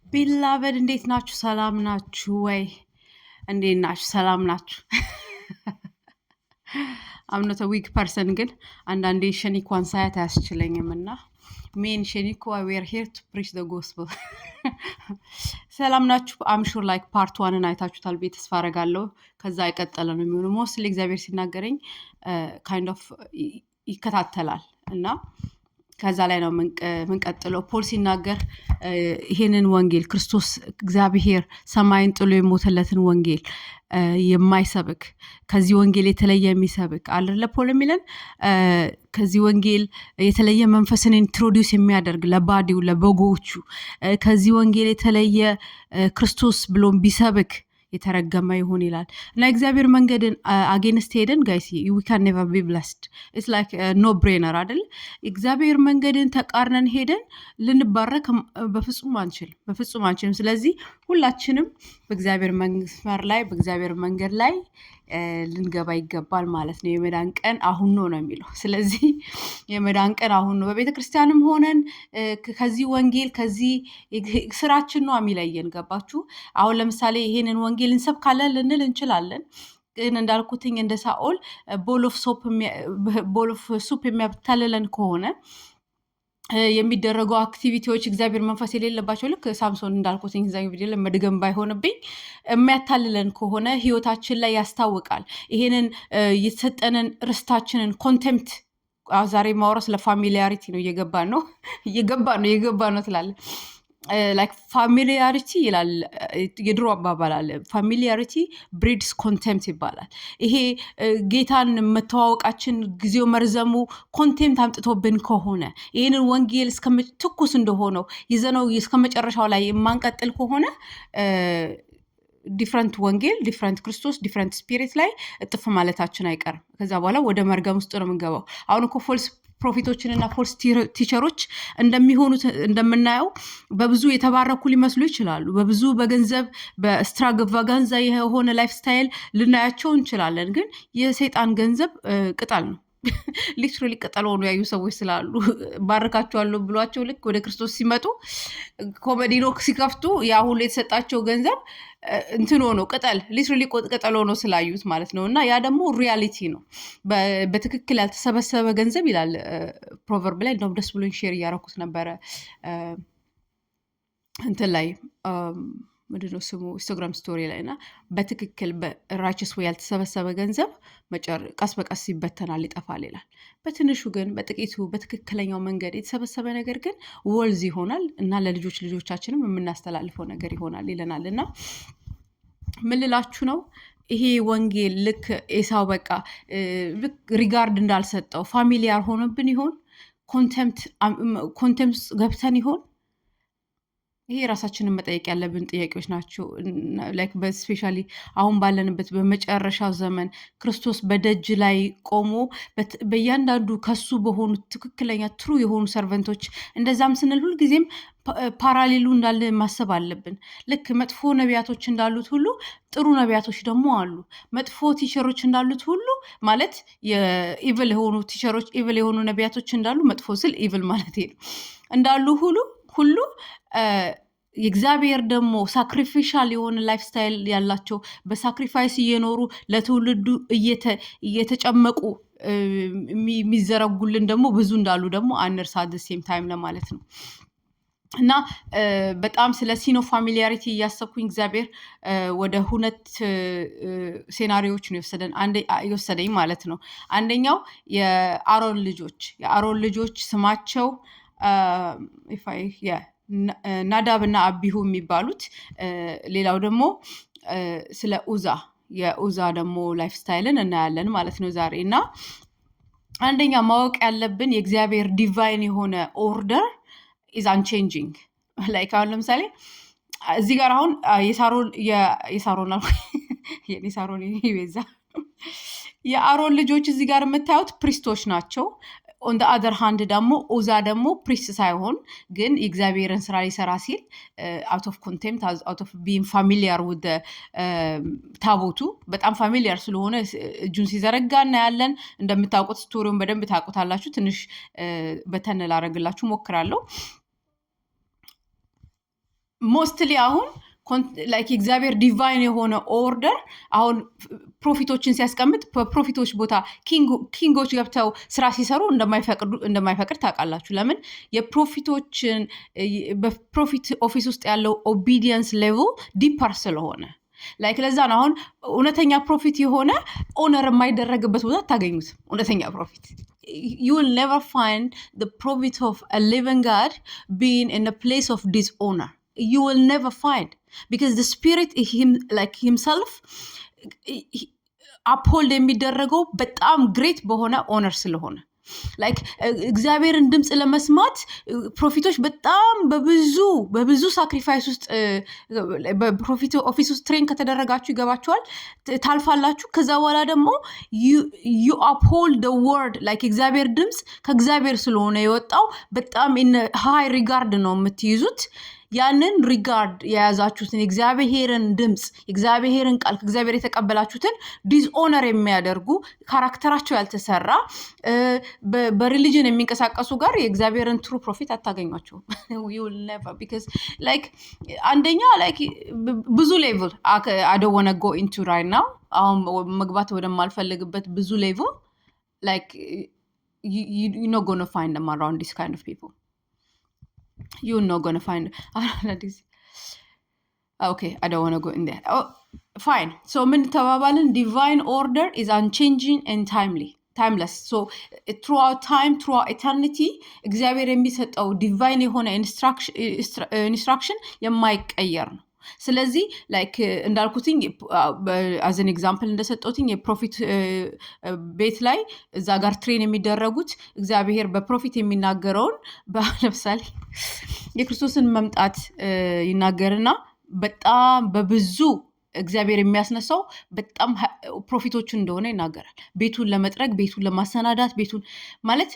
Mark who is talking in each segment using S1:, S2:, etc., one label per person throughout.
S1: ቢላቨድ እንዴት ናችሁ? ሰላም ናችሁ ወይ? እንዴት ናችሁ? ሰላም ናችሁ? አምኖተ ዊክ ፐርሰን ግን አንዳንዴ ሸኒኳን ሳያት አያስችለኝም እና ሜን ሸኒኳ ዌር ሄር ቱ ፕሪች ደ ጎስፕል። ሰላም ናችሁ? አምሹር ላይክ ፓርት ዋንን አይታችሁታል ብዬ ተስፋ አደርጋለሁ። ከዛ የቀጠለ ነው የሚሆነው። ሞስትሊ እግዚአብሔር ሲናገረኝ ካይንድ ኦፍ ይከታተላል እና ከዛ ላይ ነው ምንቀጥለው። ፖል ሲናገር ይሄንን ወንጌል ክርስቶስ እግዚአብሔር ሰማይን ጥሎ የሞተለትን ወንጌል የማይሰብክ ከዚህ ወንጌል የተለየ የሚሰብክ አይደለ ፖል የሚለን ከዚህ ወንጌል የተለየ መንፈስን ኢንትሮዲውስ የሚያደርግ ለባዲው ለበጎቹ ከዚህ ወንጌል የተለየ ክርስቶስ ብሎም ቢሰብክ የተረገመ ይሁን ይላል እና እግዚአብሔር መንገድን አጌንስት ሄደን ጋይስ we can never be blessed. it's like no brainer አይደል? እግዚአብሔር መንገድን ተቃርነን ሄደን ልንባረክ በፍጹም አንችልም። ስለዚህ ሁላችንም በእግዚአብሔር መስመር ላይ በእግዚአብሔር መንገድ ላይ ልንገባ ይገባል ማለት ነው። የመዳን ቀን አሁን ነው የሚለው። ስለዚህ የመዳን ቀን አሁን ነው። በቤተ ክርስቲያንም ሆነን ከዚህ ወንጌል ከዚህ ስራችን ነው የሚለየን። ገባችሁ? አሁን ለምሳሌ ይሄንን ወንጌል እንሰብካለን ልንል እንችላለን። ግን እንዳልኩትኝ እንደ ሳኦል ቦል ኦፍ ሱፕ የሚያታልለን ከሆነ የሚደረጉ አክቲቪቲዎች እግዚአብሔር መንፈስ የሌለባቸው ልክ ሳምሶን እንዳልኩት እዛ ቪዲዮ ለመድገም ባይሆንብኝ የሚያታልለን ከሆነ ህይወታችን ላይ ያስታውቃል። ይሄንን የተሰጠንን ርስታችንን ኮንቴምፕት ዛሬ ማውራት ለፋሚሊያሪቲ ነው እየገባ ነው ትላለ ላይክ ፋሚሊያሪቲ ይላል የድሮ አባባል አለ። ፋሚሊያሪቲ ብሪድስ ኮንቴምፕት ይባላል። ይሄ ጌታን መተዋወቃችን ጊዜው መርዘሙ ኮንቴምፕት አምጥቶብን ከሆነ ይሄንን ወንጌል ትኩስ እንደሆነው ይዘነው እስከመጨረሻው ላይ የማንቀጥል ከሆነ ዲፍረንት ወንጌል ዲፍረንት ክርስቶስ ዲፍረንት ስፒሪት ላይ እጥፍ ማለታችን አይቀርም። ከዛ በኋላ ወደ መርገም ውስጥ ነው የምንገባው። አሁን እኮ ፎልስ ፕሮፌቶችንና ፎልስ ቲቸሮች እንደሚሆኑት እንደምናየው በብዙ የተባረኩ ሊመስሉ ይችላሉ። በብዙ በገንዘብ በስትራቫጋንዛ የሆነ ላይፍ ስታይል ልናያቸው እንችላለን። ግን የሰይጣን ገንዘብ ቅጠል ነው። ሊትራሊ ቅጠል ሆኖ ያዩ ሰዎች ስላሉ ባርካቸዋለሁ ብሏቸው ልክ ወደ ክርስቶስ ሲመጡ ኮሜዲኖ ሲከፍቱ ያ ሁሉ የተሰጣቸው ገንዘብ እንትን ሆኖ ቅጠል ሊትራሊ ቅጠል ሆኖ ስላዩት ማለት ነው። እና ያ ደግሞ ሪያሊቲ ነው። በትክክል ያልተሰበሰበ ገንዘብ ይላል ፕሮቨርብ ላይ። እንደውም ደስ ብሎኝ ሼር እያረኩት ነበረ እንትን ላይ ምንድነው ስሙ ኢንስታግራም ስቶሪ ላይ እና በትክክል በራይቸስ ወይ ያልተሰበሰበ ገንዘብ ቀስ በቀስ ይበተናል፣ ይጠፋል ይላል። በትንሹ ግን በጥቂቱ በትክክለኛው መንገድ የተሰበሰበ ነገር ግን ወልዝ ይሆናል እና ልጆቻችንም የምናስተላልፈው ነገር ይሆናል ይለናል። እና ምን ልላችሁ ነው? ይሄ ወንጌል ልክ ኤሳው በቃ ልክ ሪጋርድ እንዳልሰጠው ፋሚሊያር ሆኖብን ይሆን? ኮንቴምፕት ገብተን ይሆን? ይሄ ራሳችንን መጠየቅ ያለብን ጥያቄዎች ናቸው። ላይክ በስፔሻሊ አሁን ባለንበት በመጨረሻው ዘመን ክርስቶስ በደጅ ላይ ቆሞ በእያንዳንዱ ከሱ በሆኑ ትክክለኛ ትሩ የሆኑ ሰርቨንቶች እንደዛም ስንል ሁልጊዜም ፓራሌሉ እንዳለ ማሰብ አለብን። ልክ መጥፎ ነቢያቶች እንዳሉት ሁሉ ጥሩ ነቢያቶች ደግሞ አሉ። መጥፎ ቲቸሮች እንዳሉት ሁሉ ማለት የኢቭል የሆኑ ቲቸሮች ኢቭል የሆኑ ነቢያቶች እንዳሉ መጥፎ ስል ኢቭል ማለት ነው እንዳሉ ሁሉ የእግዚአብሔር ደግሞ ሳክሪፊሻል የሆነ ላይፍ ስታይል ያላቸው በሳክሪፋይስ እየኖሩ ለትውልዱ እየተጨመቁ የሚዘረጉልን ደግሞ ብዙ እንዳሉ ደግሞ አንርሳ ሴም ታይም ለማለት ነው። እና በጣም ስለ ሲኖ ፋሚሊያሪቲ እያሰብኩኝ እግዚአብሔር ወደ ሁለት ሴናሪዎች ነው የወሰደኝ ማለት ነው። አንደኛው የአሮን ልጆች ስማቸው ናዳብ እና አቢሁ የሚባሉት፣ ሌላው ደግሞ ስለ የኡዛ ደግሞ ላይፍ ስታይልን እናያለን ማለት ነው ዛሬ። እና አንደኛ ማወቅ ያለብን የእግዚአብሔር ዲቫይን የሆነ ኦርደር ኢዝ አንቼንጂንግ። ላይክ አሁን ለምሳሌ እዚህ ጋር አሁን የአሮን ልጆች እዚህ ጋር የምታዩት ፕሪስቶች ናቸው። ኦን ደ አዘር ሃንድ ደግሞ ኡዛ ደግሞ ፕሪስት ሳይሆን ግን የእግዚአብሔርን ስራ ሊሰራ ሲል አውት ኦፍ ኮንቴምፕት አውት ኦፍ ቢንግ ፋሚሊያር ውድ ታቦቱ በጣም ፋሚሊያር ስለሆነ እጁን ሲዘረጋ እናያለን። እንደምታውቁት ስቶሪውን በደንብ ታውቁታላችሁ። ትንሽ በተን ላረግላችሁ ሞክራለሁ። ሞስትሊ አሁን ላይክ እግዚአብሔር ዲቫይን የሆነ ኦርደር አሁን ፕሮፊቶችን ሲያስቀምጥ በፕሮፊቶች ቦታ ኪንጎች ገብተው ስራ ሲሰሩ እንደማይፈቅድ ታውቃላችሁ። ለምን? የፕሮፊቶችን በፕሮፊት ኦፊስ ውስጥ ያለው ኦቢዲየንስ ሌቭል ዲፐር ስለሆነ ላይክ ለዛ ነው አሁን እውነተኛ ፕሮፊት የሆነ ኦነር የማይደረግበት ቦታ አታገኙት። እውነተኛ ፕሮፊት you will never find the profit of a living God being in a place of dishonor. You will never find, because the spirit like himself uphold የሚደረገው በጣም ግሬት በሆነ ኦነር ስለሆነ ላይክ እግዚአብሔርን ድምጽ ለመስማት ፕሮፊቶች በጣም በብዙ ሳክሪፋይስ ውስጥ በፕሮፊት ኦፊስ ውስጥ ትሬን ከተደረጋችሁ ይገባችኋል፣ ታልፋላችሁ። ከዛ በኋላ ደግሞ you uphold the word like እግዚአብሔር ድምጽ ከእግዚአብሔር ስለሆነ የወጣው በጣም in high regard ነው የምትይዙት። ያንን ሪጋርድ የያዛችሁትን የእግዚአብሔርን ድምጽ የእግዚአብሔርን ቃል ከእግዚአብሔር የተቀበላችሁትን ዲስኦነር የሚያደርጉ ካራክተራቸው ያልተሰራ በሪሊጅን የሚንቀሳቀሱ ጋር የእግዚአብሔርን ትሩ ፕሮፊት አታገኟቸውም። you will never, because like አንደኛ like ብዙ ሌቭል I don't want to go into right now አሁን መግባት ወደማልፈልግበት ብዙ ሌቭል like you're not going to find them around this kind of people. You're not going to find okay, I don't want to go in there. Oh, fine. So min tababalin divine order is unchanging and timeless. So throughout time, throughout eternity እግዚአብሔር የሚሰጠው ዲቫይን የሆነ ኢንስትራክሽን የማይቀየር ነው። ስለዚህ ላይክ እንዳልኩትኝ as an example እንደሰጠሁትኝ የፕሮፊት ቤት ላይ እዛ ጋር ትሬን የሚደረጉት እግዚአብሔር በፕሮፊት የሚናገረውን ለምሳሌ የክርስቶስን መምጣት ይናገርና በጣም በብዙ እግዚአብሔር የሚያስነሳው በጣም ፕሮፊቶቹን እንደሆነ ይናገራል። ቤቱን ለመጥረግ፣ ቤቱን ለማሰናዳት፣ ቤቱን ማለት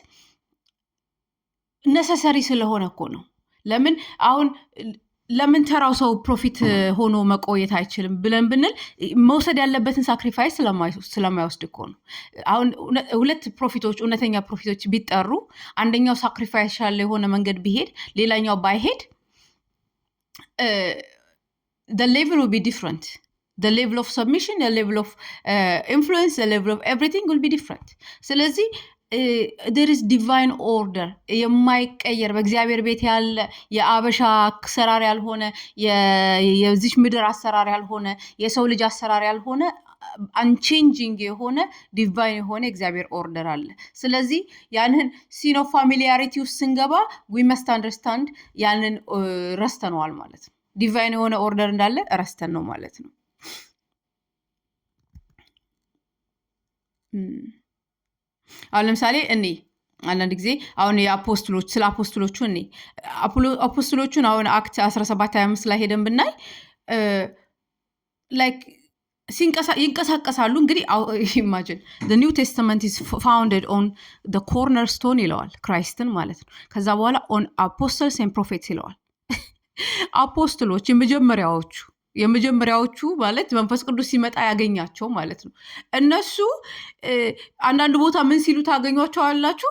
S1: ነሰሰሪ ስለሆነ እኮ ነው። ለምን ተራው ሰው ፕሮፊት ሆኖ መቆየት አይችልም ብለን ብንል መውሰድ ያለበትን ሳክሪፋይስ ስለማይወስድ እኮ ነው። አሁን ሁለት ፕሮፊቶች እውነተኛ ፕሮፊቶች ቢጠሩ አንደኛው ሳክሪፋይስ ያለ የሆነ መንገድ ቢሄድ ሌላኛው ባይሄድ the level will be different. The level of submission, the level of influence, the level of everything will be different. ስለዚህ there is divine order የማይቀየር በእግዚአብሔር ቤት ያለ የአበሻ አሰራር ያልሆነ የዚች ምድር አሰራር ያልሆነ የሰው ልጅ አሰራር ያልሆነ unchanging የሆነ ዲቫይን የሆነ እግዚአብሔር ኦርደር አለ። ስለዚህ ያንን ሲኖ ፋሚሊያሪቲ ውስጥ ስንገባ we must understand ያንን ረስተነዋል ማለት ነው። ዲቫይን የሆነ ኦርደር እንዳለ ረስተን ነው ማለት ነው። አሁን ለምሳሌ አንዳንድ ጊዜ አሁን የአፖስትሎች ስለ አፖስትሎቹ አፖስትሎቹን አሁን አክት 17:25 ላይ ሄደን ብናይ ላይክ ይንቀሳቀሳሉ። እንግዲህ ኢማጂን the new testament is founded on the cornerstone ይለዋል ክራይስትን ማለት ነው። ከዛ በኋላ on apostles and prophets ይለዋል። አፖስትሎች የመጀመሪያዎቹ ማለት መንፈስ ቅዱስ ሲመጣ ያገኛቸው ማለት ነው። እነሱ አንዳንድ ቦታ ምን ሲሉ ታገኟቸዋላችሁ?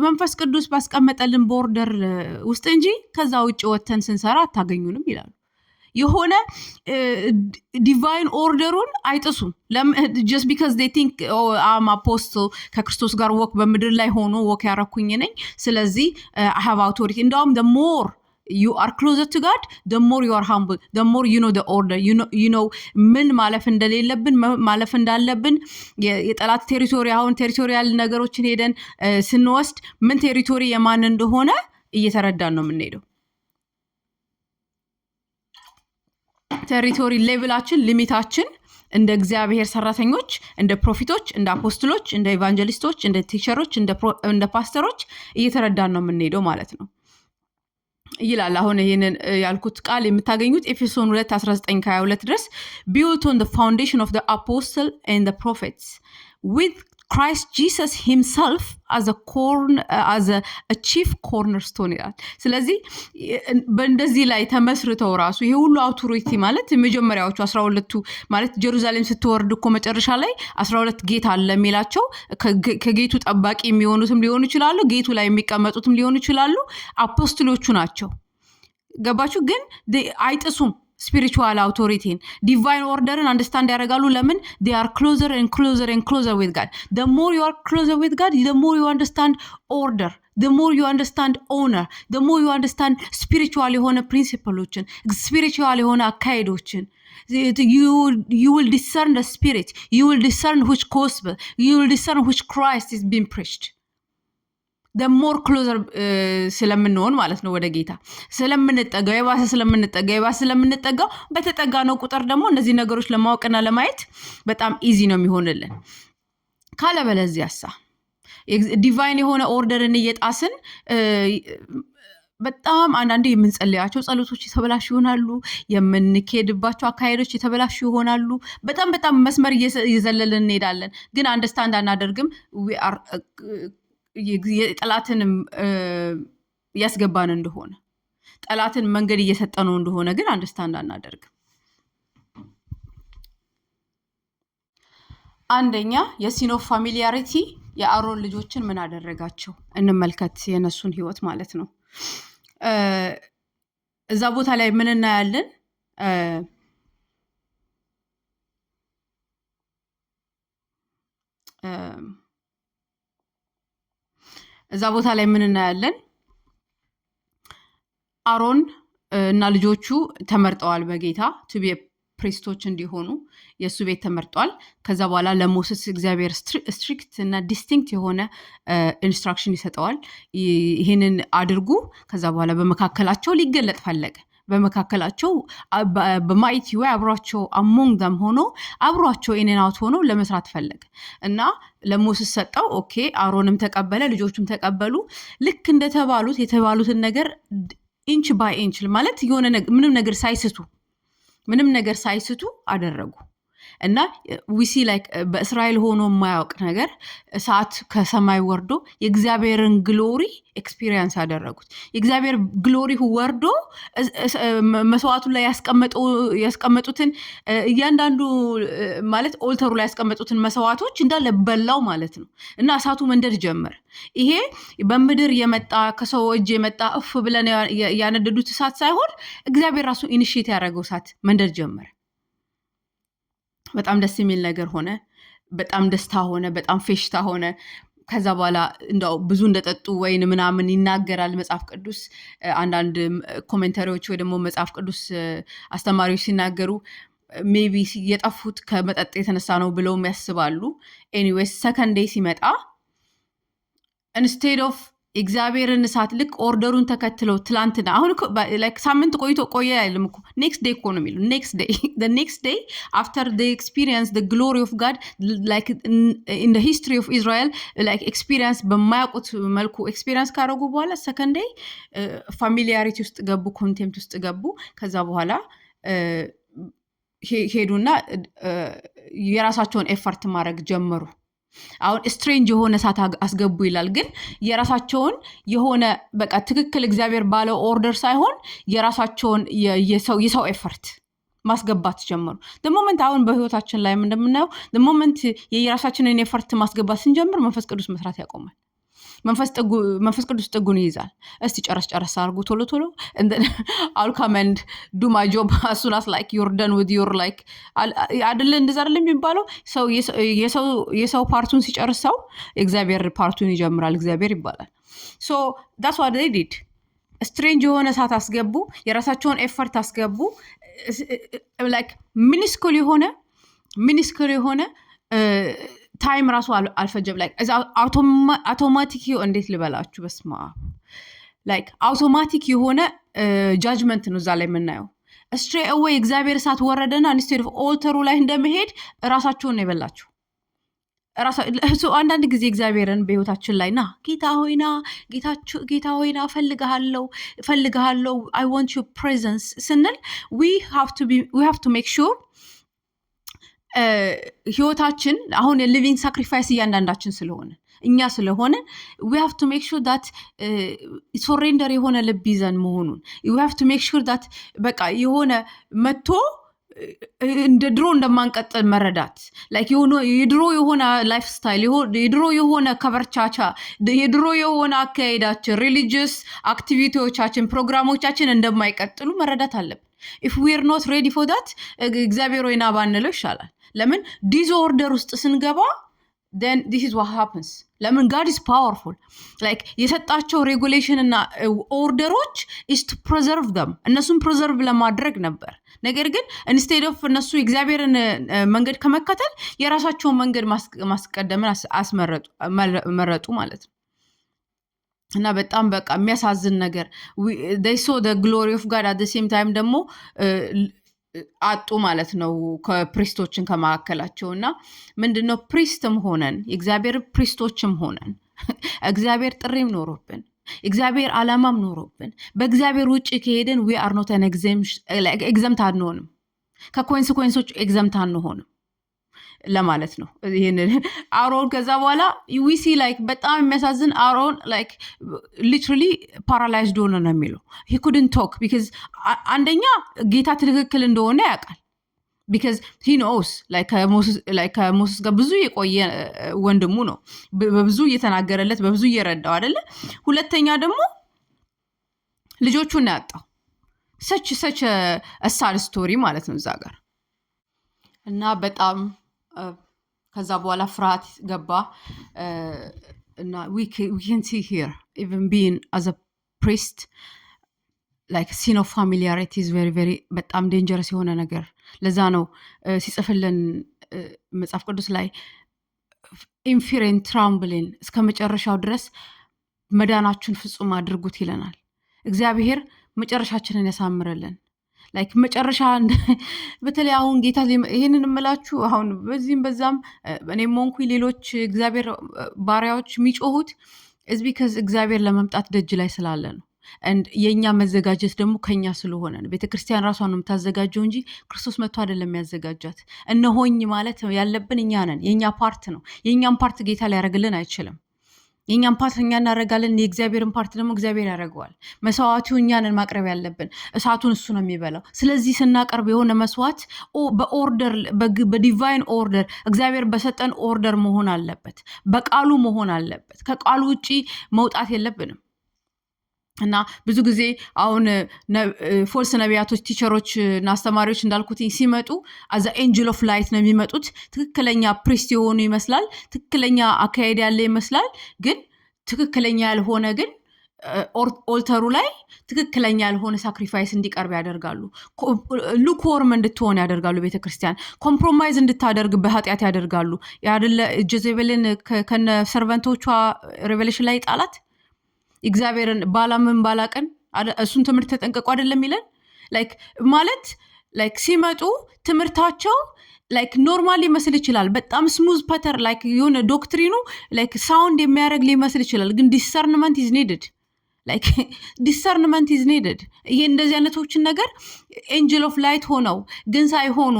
S1: መንፈስ ቅዱስ ባስቀመጠልን ቦርደር ውስጥ እንጂ ከዛ ውጭ ወተን ስንሰራ አታገኙንም ይላሉ። የሆነ ዲቫይን ኦርደሩን አይጥሱም። just because they think I'm apostle ከክርስቶስ ጋር ወክ በምድር ላይ ሆኖ ወክ ያረኩኝ ነኝ፣ ስለዚህ I have authority። እንደውም the more you are closer to God, the more you are humble, the more you know the order, you know ምን ማለፍ እንደሌለብን ማለፍ እንዳለብን የጠላት ቴሪቶሪ አሁን ቴሪቶሪያል ነገሮችን ሄደን ስንወስድ ምን ቴሪቶሪ የማን እንደሆነ እየተረዳን ነው የምንሄደው። ቴሪቶሪ ሌቭላችን ሊሚታችን እንደ እግዚአብሔር ሰራተኞች እንደ ፕሮፊቶች እንደ አፖስትሎች እንደ ኢቫንጀሊስቶች እንደ ቲቸሮች እንደ ፓስተሮች እየተረዳን ነው የምንሄደው ማለት ነው ይላል። አሁን ይሄንን ያልኩት ቃል የምታገኙት ኤፌሶን 2:19-22 ድረስ built on the foundation of the apostle and the prophets with Christ Jesus himself as a chief cornerstone ይላል። ስለዚህ በእንደዚህ ላይ ተመስርተው ራሱ ይሄ ሁሉ አውቶሪቲ ማለት መጀመሪያዎቹ 12ቱ ማለት ጀሩሳሌም ስትወርድ እኮ መጨረሻ ላይ 12 ጌት አለ የሚላቸው ከጌቱ ጠባቂ የሚሆኑትም ሊሆኑ ይችላሉ፣ ጌቱ ላይ የሚቀመጡትም ሊሆኑ ይችላሉ፣ አፖስቶሎቹ ናቸው። ገባችሁ? ግን አይጥሱም spiritual authority divine order and understand ያደርጋሉ። ለምን? they are closer and closer and closer with God. The more you are closer with God, the more you understand order, the more you understand honor, the more you understand spiritual የሆነ principleዎችን spiritual የሆነ አካሄዶችን you will discern the spirit, you will discern which gospel, you will discern which Christ is being preached. the more closer ስለምንሆን ማለት ነው ወደ ጌታ ስለምንጠጋው የባሰ ስለምንጠጋው በተጠጋነው ቁጥር ደግሞ እነዚህ ነገሮች ለማወቅና ለማየት በጣም ኢዚ ነው የሚሆንልን። ካለበለዚያሳ ዲቫይን የሆነ ኦርደርን እየጣስን በጣም አንዳንዴ የምንጸልያቸው ጸሎቶች የተበላሹ ይሆናሉ፣ የምንኬድባቸው አካሄዶች የተበላሹ ይሆናሉ። በጣም መስመር እየዘለልን እንሄዳለን፣ ግን አንደርስታንድ አናደርግም። ጠላትን ያስገባን እንደሆነ ጠላትን መንገድ እየሰጠነው እንደሆነ ግን አንደርስታንድ አናደርግም። አንደኛ የሲን ኦፍ ፋሚሊያሪቲ የአሮን ልጆችን ምን አደረጋቸው እንመልከት፣ የነሱን ህይወት ማለት ነው። እዛ ቦታ ላይ ምን እናያለን? እዛ ቦታ ላይ ምን እናያለን? አሮን እና ልጆቹ ተመርጠዋል በጌታ ቱ ቢ ፕሪስቶች እንዲሆኑ የሱ ቤት ተመርጧል። ከዛ በኋላ ለሞሴስ እግዚአብሔር ስትሪክት እና ዲስቲንክት የሆነ ኢንስትራክሽን ይሰጠዋል። ይሄንን አድርጉ። ከዛ በኋላ በመካከላቸው ሊገለጥ ፈለገ። በመካከላቸው በማይቲ ወይ አብሯቸው አሞንግ ደም ሆኖ አብሯቸው ኢንን አውት ሆኖ ለመስራት ፈለገ እና ለሞሴስ ሰጠው። ኦኬ አሮንም ተቀበለ፣ ልጆቹም ተቀበሉ። ልክ እንደተባሉት የተባሉትን ነገር ኢንች ባይ ኢንች ማለት የሆነ ምንም ነገር ሳይስቱ አደረጉ እና ዊሲ ላይክ በእስራኤል ሆኖ የማያውቅ ነገር እሳት ከሰማይ ወርዶ የእግዚአብሔርን ግሎሪ ኤክስፒሪየንስ ያደረጉት። የእግዚአብሔር ግሎሪ ወርዶ መስዋዕቱ ላይ ያስቀመጡትን እያንዳንዱ ማለት ኦልተሩ ላይ ያስቀመጡትን መስዋዕቶች እንዳለ በላው ማለት ነው እና እሳቱ መንደድ ጀመረ። ይሄ በምድር የመጣ ከሰው እጅ የመጣ እፍ ብለን ያነደዱት እሳት ሳይሆን እግዚአብሔር ራሱ ኢኒሺየት ያደረገው እሳት መንደድ ጀመረ። በጣም ደስ የሚል ነገር ሆነ። በጣም ደስታ ሆነ። በጣም ፌሽታ ሆነ። ከዛ በኋላ እንደው ብዙ እንደጠጡ ወይን ምናምን ይናገራል መጽሐፍ ቅዱስ። አንዳንድ ኮሜንታሪዎች ወይ ደግሞ መጽሐፍ ቅዱስ አስተማሪዎች ሲናገሩ ሜቢ የጠፉት ከመጠጥ የተነሳ ነው ብለውም ያስባሉ። ኤኒዌይስ ሰከንድ ዴይ ሲመጣ ኢንስቴድ ኦፍ እግዚአብሔርን እሳት ልክ ኦርደሩን ተከትለው ትላንትና አሁን ላይክ ሳምንት ቆየ አይልም እኮ ኔክስት ዴይ እኮ ነው የሚሉ ኔክስት ዴይ አፍተር ዴይ ኤክስፒሪየንስ ደ ግሎሪ ኦፍ ጋድ ላይክ ኢን ደ ሂስትሪ ኦፍ ኢዝራኤል ላይክ ኤክስፒሪየንስ በማያውቁት መልኩ ኤክስፒሪየንስ ካደረጉ በኋላ ሰከንድ ዴይ ፋሚሊያሪቲ ውስጥ ገቡ፣ ኮንቴምፕት ውስጥ ገቡ። ከዛ በኋላ ሄዱና የራሳቸውን ኤፈርት ማድረግ ጀመሩ። አሁን ስትሬንጅ የሆነ እሳት አስገቡ ይላል፣ ግን የራሳቸውን የሆነ በቃ ትክክል እግዚአብሔር ባለው ኦርደር ሳይሆን የራሳቸውን የሰው ኤፈርት ማስገባት ጀመሩ። ሞመንት አሁን በህይወታችን ላይ እንደምናየው ሞመንት የራሳችንን ኤፈርት ማስገባት ስንጀምር መንፈስ ቅዱስ መስራት ያቆማል። መንፈስ ቅዱስ ጥጉን ይይዛል። እስቲ ጨረስ አድርጉ ቶሎ I'll come and do my job as soon as like you're done with your like አይደለ እንደዛ አይደለም የሚባለው። የሰው ፓርቱን ሲጨርሰው እግዚአብሔር ፓርቱን ይጀምራል። እግዚአብሔር ይባላል። so that's what they did። ስትሬንጅ የሆነ እሳት አስገቡ፣ የራሳቸውን ኤፈርት አስገቡ። like ሚኒስኩል የሆነ ታይም ራሱ አልፈጀም። ላይክ አውቶማቲክ እንዴት ልበላችሁ፣ በስማ ላይክ አውቶማቲክ የሆነ ጃጅመንት ነው እዛ ላይ የምናየው። ስትሬት አዌይ እግዚአብሔር እሳት ወረደና ኢንስቴድ ኦፍ ኦልተሩ ላይ እንደመሄድ ራሳቸውን ነው የበላችሁ። አንዳንድ ጊዜ እግዚአብሔርን በህይወታችን ላይ ና ጌታ ሆይና ፈልግሃለው አይ ዋንት ዩር ፕሬዘንስ ስንል we have to make sure ህይወታችን አሁን ሊቪንግ ሳክሪፋይስ እያንዳንዳችን ስለሆነ እኛ ስለሆነ we have to make sure that surrender የሆነ ልብ ይዘን መሆኑን we have to make sure that በቃ የሆነ መጥቶ እንደ ድሮ እንደማንቀጥል መረዳት like የድሮ የሆነ ላይፍ ስታይል የድሮ የሆነ ከበርቻቻ የድሮ የሆነ አካሄዳችን ሪሊጂየስ አክቲቪቲዎቻችን ፕሮግራሞቻችን እንደማይቀጥሉ መረዳት አለብን if we are not ready for that እግዚአብሔር ወይና ባንለው ይሻላል ለምን ዲስኦርደር ውስጥ ስንገባ then this is what happens ለምን God is powerful like የሰጣቸው ሬጉሌሽን እና ኦርደሮች is to preserve them እነሱን ፕሪዘርቭ ለማድረግ ነበር ነገር ግን instead of እነሱ እግዚአብሔርን መንገድ ከመከተል የራሳቸውን መንገድ ማስቀደምን መረጡ ማለት ነው እና በጣም በቃ የሚያሳዝን ነገር they saw the glory of God at the same time ደግሞ አጡ ማለት ነው ከፕሪስቶችን ከማከላቸውና ምንድነው ፕሪስትም ሆነን የእግዚአብሔር ፕሪስቶችም ሆነን እግዚአብሔር ጥሪም ኖሮብን እግዚአብሔር ዓላማም ኖሮብን በእግዚአብሔር ውጪ ከሄደን we are not an exempt አንሆንም ከኮንሲኩዌንሶች exempt አንሆንም ለማለት ነው ይሄን አሮን ከዛ በኋላ we see like በጣም የሚያሳዝን አሮን like literally paralyzed ሆነ ነው የሚለው he couldn't talk because አንደኛ ጌታ ትክክል እንደሆነ ያውቃል because he knows like Moses ጋር ብዙ የቆየ ወንድሙ ነው በብዙ እየተናገረለት በብዙ እየረዳው አይደለ ሁለተኛ ደግሞ ልጆቹን ያጣው such a sad story ማለት ነው እዛ ጋር እና በጣም ከዛ በኋላ ፍርሃት ገባ እና we can see here even being as a priest like sin of familiarity is very very በጣም dangerous የሆነ ነገር ለዛ ነው ሲጽፍልን መጽሐፍ ቅዱስ ላይ in fear and trembling እስከ መጨረሻው ድረስ መዳናችሁን ፍጹም አድርጉት ይለናል እግዚአብሔር መጨረሻችንን ያሳምረልን like መጨረሻ በተለይ አሁን ጌታ ይሄንን እምላችሁ አሁን በዚህም በዛም እኔም ሞንኩ ሌሎች እግዚአብሔር ባሪያዎች የሚጮሁት is because እግዚአብሔር ለመምጣት ደጅ ላይ ስላለ ነው and የኛ መዘጋጀት ደግሞ ከኛ ስለሆነ ነው ቤተክርስቲያን ራሷን ነው የምታዘጋጀው እንጂ ክርስቶስ መጥቶ አይደለም ያዘጋጃት እነሆኝ ማለት ያለብን እኛ ነን የኛ ፓርት ነው የኛን ፓርት ጌታ ሊያደርግልን አይችልም የኛን ፓርት እኛ እናደርጋለን የእግዚአብሔርን ፓርት ደግሞ እግዚአብሔር ያደርገዋል መስዋዕቱ እኛንን ማቅረብ ያለብን እሳቱን እሱ ነው የሚበላው ስለዚህ ስናቀርብ የሆነ መስዋዕት በኦርደር በዲቫይን ኦርደር እግዚአብሔር በሰጠን ኦርደር መሆን አለበት በቃሉ መሆን አለበት ከቃሉ ውጪ መውጣት የለብንም እና ብዙ ጊዜ አሁን ፎልስ ነቢያቶች ቲቸሮች እና አስተማሪዎች እንዳልኩት ሲመጡ as an angel of light ነው የሚመጡት ትክክለኛ ፕሪስት የሆኑ ይመስላል ትክክለኛ አካሄድ ያለ ይመስላል ግን ትክክለኛ ያልሆነ ግን ኦልተሩ ላይ ትክክለኛ ያልሆነ ሳክሪፋይስ እንዲቀርብ ያደርጋሉ ሉክዎርም እንድትሆን ያደርጋሉ ቤተክርስቲያን ኮምፕሮማይዝ እንድታደርግ በኃጢአት ያደርጋሉ ያደለ ጀዘቤልን ከነ ሰርቨንቶቿ ሬቨሌሽን ላይ ጣላት እግዚአብሔርን ባላምን ባላቀን እሱን ትምህርት ተጠንቀቁ አይደለም ይለን like ማለት like ሲመጡ ትምህርታቸው like ኖርማሊ መስል ይችላል በጣም ስሙዝ ፓተር like የሆነ ዶክትሪኑ like ሳውንድ የሚያደርግ ሊመስል ይችላል ግን discernment is needed like discernment is needed ይሄ እንደዚህ አይነቶችን ነገር angel of light ሆነው ግን ሳይሆኑ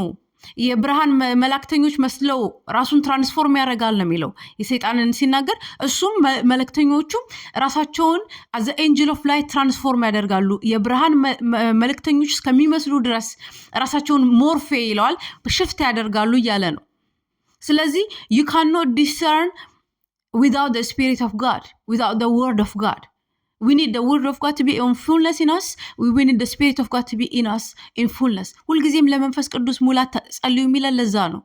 S1: የብርሃን መላእክተኞች መስለው ራሱን ትራንስፎርም ያደርጋል ነው የሚለው የሰይጣንን ሲናገር እሱም መላእክተኞቹም ራሳቸውን as an angel of light ትራንስፎርም ያደርጋሉ የብርሃን መላእክተኞች እስከሚመስሉ ድረስ ራሳቸውን ሞርፌ ይለዋል ሽፍት ያደርጋሉ እያለ ነው ስለዚህ you cannot discern without the spirit of God without the word of God we need the word of God to be in fullness in us we need the spirit of God to be in us in fullness ሁልጊዜም ለመንፈስ ቅዱስ ሙላት ጸልዩ የሚለን ለዛ ነው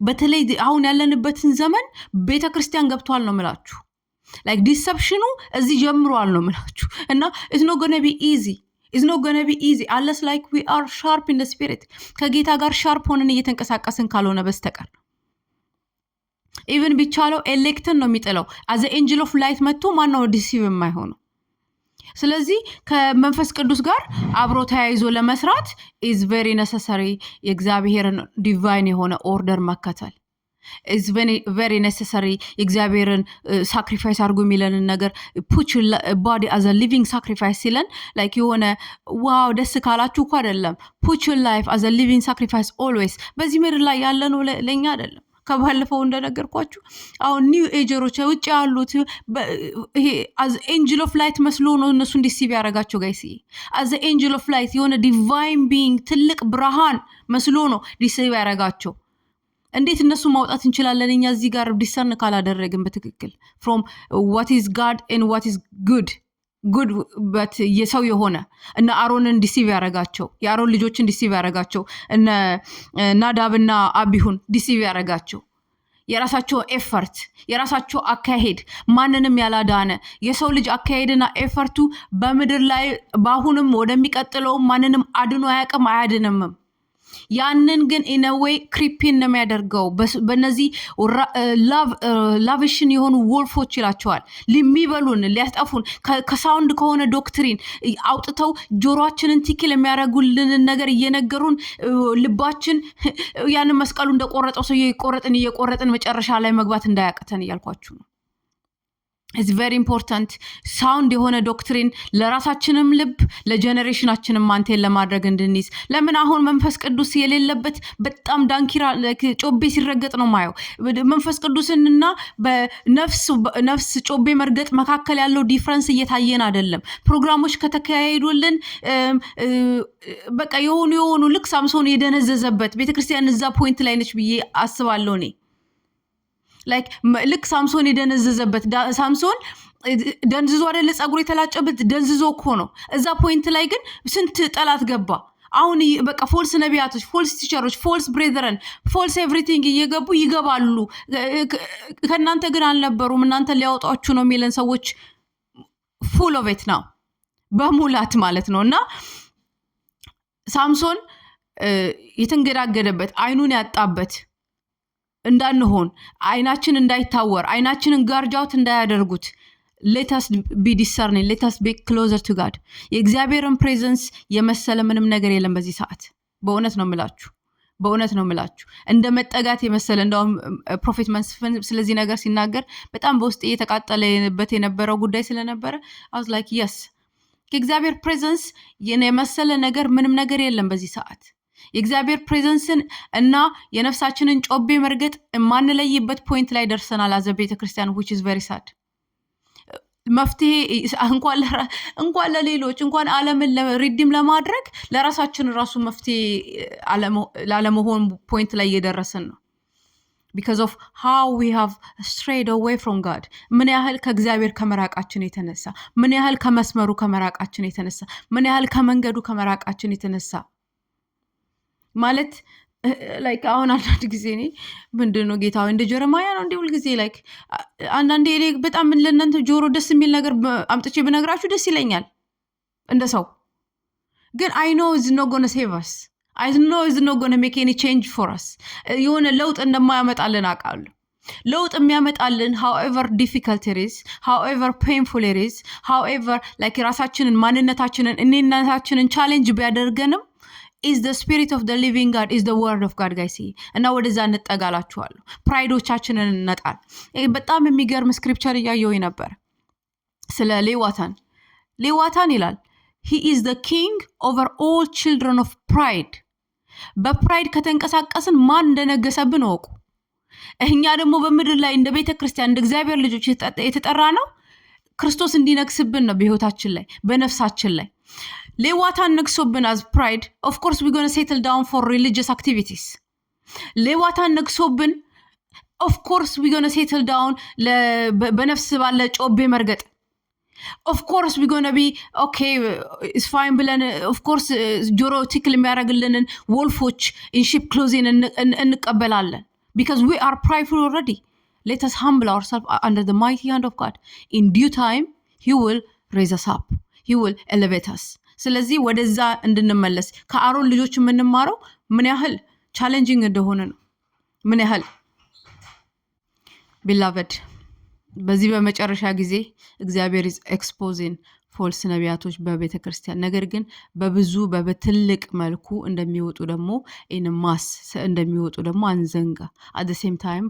S1: በተለይ አሁን ያለንበትን ዘመን ቤተክርስቲያን ገብቷል ነው የምላችሁ like deception እዚህ ጀምሯል ነው የምላችሁ እና it's not going to be easy unless like we are sharp in the spirit ከጌታ ጋር ሻርፕ ሆነን እየተንቀሳቀስን ካልሆነ በስተቀር even ቢቻለው ኤሌክትን ነው የሚጥለው as an angel of light መጥቶ ማን ነው ዲሲቭ የማይሆነው ስለዚህ ከመንፈስ ቅዱስ ጋር አብሮ ተያይዞ ለመስራት is very necessary የእግዚአብሔርን ዲቫይን የሆነ ኦርደር መከተል is very necessary እግዚአብሔርን ሳክሪፋይስ አድርጉ የሚለንን ነገር put your body as a living sacrifice ሲለን like የሆነ ዋው ደስ ካላችሁ እኮ አይደለም put your life as a living sacrifice always በዚህ ምድር ላይ ያለነው ለኛ አይደለም ከባለፈው እንደነገርኳችሁ አሁን ኒው ኤጀሮች ውጭ ያሉት ይሄ as angel of light መስሎ ነው እነሱ ዲሲቭ ያረጋቸው ጋይስ as angel of light የሆነ divine being ትልቅ ብርሃን መስሎ ነው ዲሲቭ ያረጋቸው እንዴት እነሱ ማውጣት እንችላለን እኛ እዚህ ጋር ዲሰርን ካላደረግን በትክክል from what is God and what is good but የሰው የሆነ እና አሮንን ዲሲቭ ያረጋቸው የአሮን ልጆችን ዲሲቭ ያረጋቸው እና ናዳብና አቢሁን ዲሲቭ ያረጋቸው የራሳቸው ኤፈርት የራሳቸው አካሄድ ማንንም ያላዳነ የሰው ልጅ አካሄድና ኤፈርቱ በምድር ላይ ባሁንም ወደሚቀጥለው ማንንም አድኖ ያቀም አያድንም ያንን ግን in a way creeping ነው የሚያደርገው በነዚህ ላቪሽን የሆኑ ወልፎች ይላቸዋል ሊሚበሉን ሊያስጠፉን ከሳውንድ ከሆነ ዶክትሪን አውጥተው ጆሮአችንን ቲክል የሚያረጉልን ነገር እየነገሩን ልባችን ያንን መስቀሉ እንደቆረጠው ሰው እየቆረጥን መጨረሻ ላይ መግባት እንዳያቀተን ይያልኳችሁ ነው It's very important sound የሆነ ዶክትሪን ለራሳችንም ልብ ለጄኔሬሽናችንም ማንቴን ለማድረግ እንድንይዝ ለምን አሁን መንፈስ ቅዱስ የሌለበት በጣም ዳንኪራ ጮቤ ሲረገጥ ነው ማየው መንፈስ ቅዱስንና በነፍስ ጮቤ መርገጥ መካከል ያለው ዲፈረንስ እየታየን አይደለም ፕሮግራሞች ከተካሄዱልን በቃ የሆኑ ልክ ሳምሶን የደነዘዘበት ቤተክርስቲያን እዛ ፖይንት ላይ ነች ብዬ አስባለሁ እኔ like ልክ ሳምሶን የደነዘዘበት ሳምሶን ደንዝዞ አይደለ ጸጉሩ የተላጨበት ደንዝዞ እኮ ነው እዛ ፖይንት ላይ ግን ስንት ጠላት ገባ አሁን በቃ ፎልስ ነቢያቶች ፎልስ ቲቸሮች ፎልስ ብሬዘረን ፎልስ ኤቭሪቲንግ እየገቡ ይገባሉ ከናንተ ግን አልነበሩም እናንተ ሊያወጣችሁ ነው የሚለን ሰዎች full of it now በሙላት ማለት ነውና ሳምሶን የተንገዳገደበት አይኑን ያጣበት እንዳንሆን አይናችን እንዳይታወር አይናችንን ጋርጃውት እንዳያደርጉት let us be discerning let us be closer to God የእግዚአብሔርን ፕሬዘንስ የመሰለ ምንም ነገር የለም በዚህ ሰዓት በእውነት ነው የምላችሁ እንደ መጠጋት የመሰለ እንደው ፕሮፌት መስፍን ስለዚህ ነገር ሲናገር በጣም በውስጥ እየተቃጠለበት የነበረው ጉዳይ ስለነበረ I was like yes የእግዚአብሔር ፕሬዘንስ የመሰለ ነገር ምንም ነገር የለም በዚህ ሰዓት የእግዚአብሔር ፕሬዘንስን እና የነፍሳችንን ጮቤ መርገጥ ማንለይበት ፖይንት ላይ ደርሰናል አዘ ቤተክርስቲያን which is very sad መፍትሄ እንኳን ለሌሎች እንኳን ዓለምን ሪዲም ለማድረግ ለራሳችን ራሱ መፍትሄ ላለመሆን ፖይንት ላይ እየደረሰን ነው because of how we have strayed away from God ምን ያህል ከእግዚአብሔር ከመራቃችን የተነሳ ምን ያህል ከመስመሩ ከመራቃችን የተነሳ ምን ያህል ከመንገዱ ከመራቃችን የተነሳ ማለት like አሁን አንዳንድ ጊዜ እኔ ምንድነው ጌታው እንደ ጀረማያ ነው እንደ ሁሉ ጊዜ like አንዳንዴ እኔ በጣም ለእናንተ ጆሮ ደስ የሚል ነገር አምጥቼ ብነግራችሁ ደስ ይለኛል እንደ ሰው ግን I know it's not going to save us I know it's not going to make any change for us የሆነ ለውጥ እንደማያመጣልን አውቃለሁ ለውጥ የሚያመጣልን however difficult it is however painful it is however like ራሳችንን ማንነታችንን እኔነታችንን ቻሌንጅ ቢያደርገንም is the spirit of the living God is the word of God guys እና ወደዛ እንጠጋላችኋለሁ ፕራይዶቻችንን እንነጣል በጣም የሚገርም ስክሪፕቸር ያየው ነበር ስለ ሌዋታን ይላል he is the king over all children of pride በፕራይድ ከተንቀሳቀስን ማን እንደነገሰብን ወቁ እኛ ደግሞ በምድር ላይ እንደ ቤተክርስቲያን እንደ እግዚአብሔር ልጆች የተጠራ ነው ክርስቶስ እንዲነግስብን ነው በህይወታችን ላይ በነፍሳችን ላይ ሌዋታን ነግሶብን as pride of course we're going to settle down for religious activities ሌዋታን ነግሶብን of course we're going to settle down በነፍስ ባለ ጮቤ መርገጥ of course we're going to be okay it's fine ብለን of course ጆሮ ቲክል የሚያረግልንን wolfoች in sheep clothing እንቀበላለን because we are prideful already let us humble ourselves under the mighty hand of God in due time he will raise us up he will elevate us ስለዚህ ወደዛ እንድንመለስ ከአሮን ልጆች የምንማረው ምን ያህል ቻሌንጂንግ እንደሆነ ነው ምን ያህል beloved በዚህ በመጨረሻ ጊዜ እግዚአብሔር is exposing ፎልስ ነቢያቶች በቤተ ክርስቲያን ነገር ግን በትልቅ መልኩ እንደሚወጡ ደግሞ ማስ እንደሚወጡ ደግሞ አንዘንጋ። አት ዘ ሴም ታይም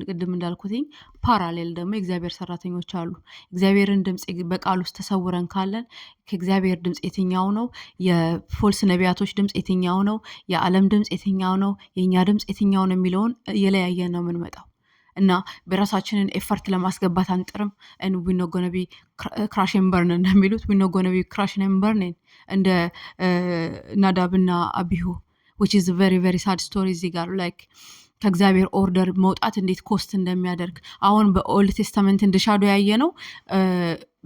S1: ቅድም እንዳልኩትኝ ፓራሌል ደግሞ የእግዚአብሔር ሰራተኞች አሉ። እግዚአብሔርን ድምፅ በቃል ውስጥ ተሰውረን ካለን ከእግዚአብሔር ድምፅ የትኛው ነው? የፎልስ ነቢያቶች ድምፅ የትኛው ነው? የዓለም ድምፅ የትኛው ነው? የእኛ ድምፅ የትኛው ነው የሚለውን እየለያየን ነው የምንመጣው እና በራሳችንን ኤፈርት ለማስገባት አንጥርም። ዊኖ ጎነቢ ክራሽን በርን እንደሚሉት ዊኖ ጎነቢ ክራሽን በርንን እንደ ናዳብና አቢሁ which is a very very sad story እዚህ ጋር like ከእግዚአብሔር ኦርደር መውጣት እንዴት ኮስት እንደሚያደርግ አሁን በኦልድ ቴስታመንት እንደሻዶ ያየ ነው።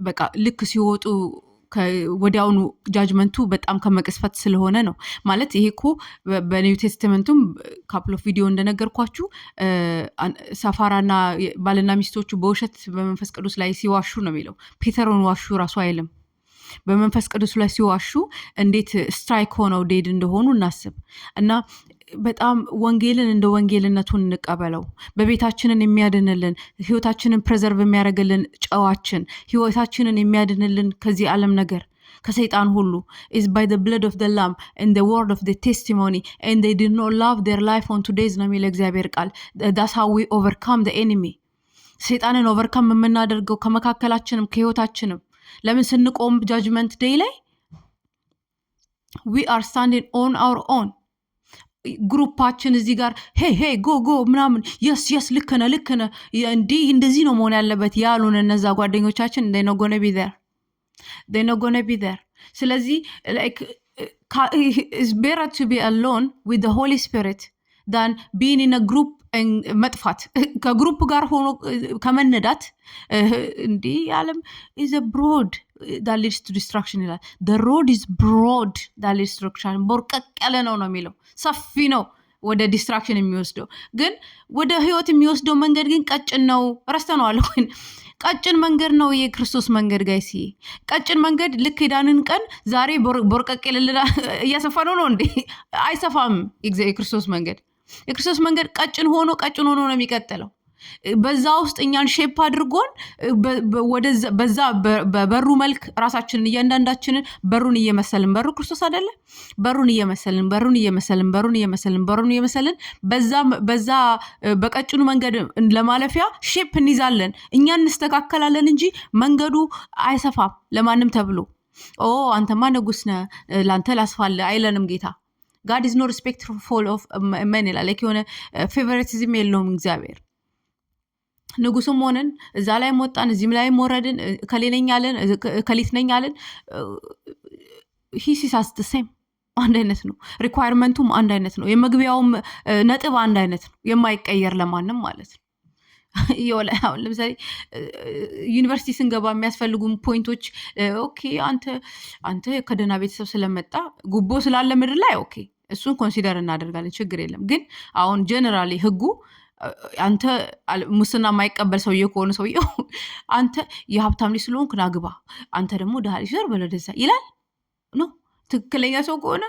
S1: በቃ ልክ ሲወጡ ወዲያውኑ ጃጅመንቱ በጣም ከመቅስፈት ስለሆነ ነው ማለት። ይሄ እኮ በኒው ቴስትመንቱም ካፕል ኦፍ ቪዲዮ እንደነገርኳችሁ ሳፋራና ባልና ሚስቶቹ በውሸት በመንፈስ ቅዱስ ላይ ሲዋሹ ነው የሚለው። ፒተርን ዋሹ ራሱ አይልም። በመንፈስ ቅዱስ ላይ ሲዋሹ እንዴት ስትራይክ ሆነው ዴድ እንደሆኑ እናስብ እና በጣም ወንጌልን እንደ ወንጌልነቱን እንቀበለው። በቤታችንን የሚያድንልን ህይወታችንን ፕሬዘርቭ የሚያደርግልን ጨዋችን ህይወታችንን የሚያድንልን ከዚህ ዓለም ነገር ከሰይጣን ሁሉ is by the blood of the lamb and the word of the testimony and they did not love their life on today's ነው የሚለው እግዚአብሔር ቃል። that's how we overcome the enemy። ሰይጣንን ኦቨርካም የምናደርገው ከመካከላችንም ከህይወታችንም ለምን ስንቆም ጃጅመንት ዴይ ላይ we are standing on our own። ግሩፓችን እዚህ ጋር ሄ ጎ ምናምን የስ ልክነ እንደዚህ ነው መሆን ያለበት ያሉን እነዛ ጓደኞቻችን they not gonna be there። ስለዚህ like it's better to be alone with the Holy Spirit than being in a group መጥፋት ከግሩፕ ጋር ሆኖ ከመነዳት እንዲህ ዓለም is a broad that leads to destruction ይላል። the road is broad that leads to destruction ቦርቀቅ ያለ ነው የሚለው ሰፊ ነው ወደ ዲስትራክሽን የሚወስደው ግን ወደ ህይወት የሚወስደው መንገድ ግን ቀጭን ነው። ረስተነዋል ግን ቀጭን መንገድ ነው የክርስቶስ መንገድ ጋይስ። ቀጭን መንገድ ልክ ሄዳንን ቀን ዛሬ ቦርቀቅ የለለ እያሰፋ ነው እንዴ? አይሰፋም። የክርስቶስ መንገድ ቀጭን ሆኖ ነው የሚቀጥለው። በዛ ውስጥ እኛን ሼፕ አድርጎን በዛ በበሩ መልክ ራሳችንን እያንዳንዳችንን በሩን እየመሰልን በሩ ክርስቶስ አይደለ? በሩን እየመሰልን በዛ በቀጭኑ መንገድ ለማለፊያ ሼፕ እንይዛለን። እኛ እንስተካከላለን እንጂ መንገዱ አይሰፋም ለማንም ተብሎ አንተማ ንጉስ ነህ ላንተ ላስፋለ አይለንም ጌታ። God is no respectful of men ይላል። የሆነ ፌቨሪቲዝም የለውም እግዚአብሔር። ንጉስም ሆነን እዛ ላይ ወጣን እዚህም ላይ ወረድን ከሌነኛለን ከሊትነኛለን he sees us the same። አንድ አይነት ነው። ሪኳየርመንቱም አንድ አይነት ነው። የመግቢያውም ነጥብ አንድ አይነት ነው። የማይቀየር ለማንም ማለት ነው። አሁን ለምሳሌ ዩኒቨርሲቲ ስንገባ የሚያስፈልጉን ፖይንቶች ኦኬ አንተ ከደህና ቤተሰብ ስለመጣ ጉቦ ስላለ ምድር ላይ ኦኬ እሱን ኮንሲደር እናደርጋለን፣ ችግር የለም። ግን አሁን ጀነራሊ ህጉ አንተ ሙስና የማይቀበል ሰውዬ ከሆነ ሰውዬው አንተ የሀብታም ልጅ ስለሆንክ ና ግባ፣ አንተ ደግሞ ድሃ ልጅ ዘር በለደዛ ይላል ነው። ትክክለኛ ሰው ከሆነ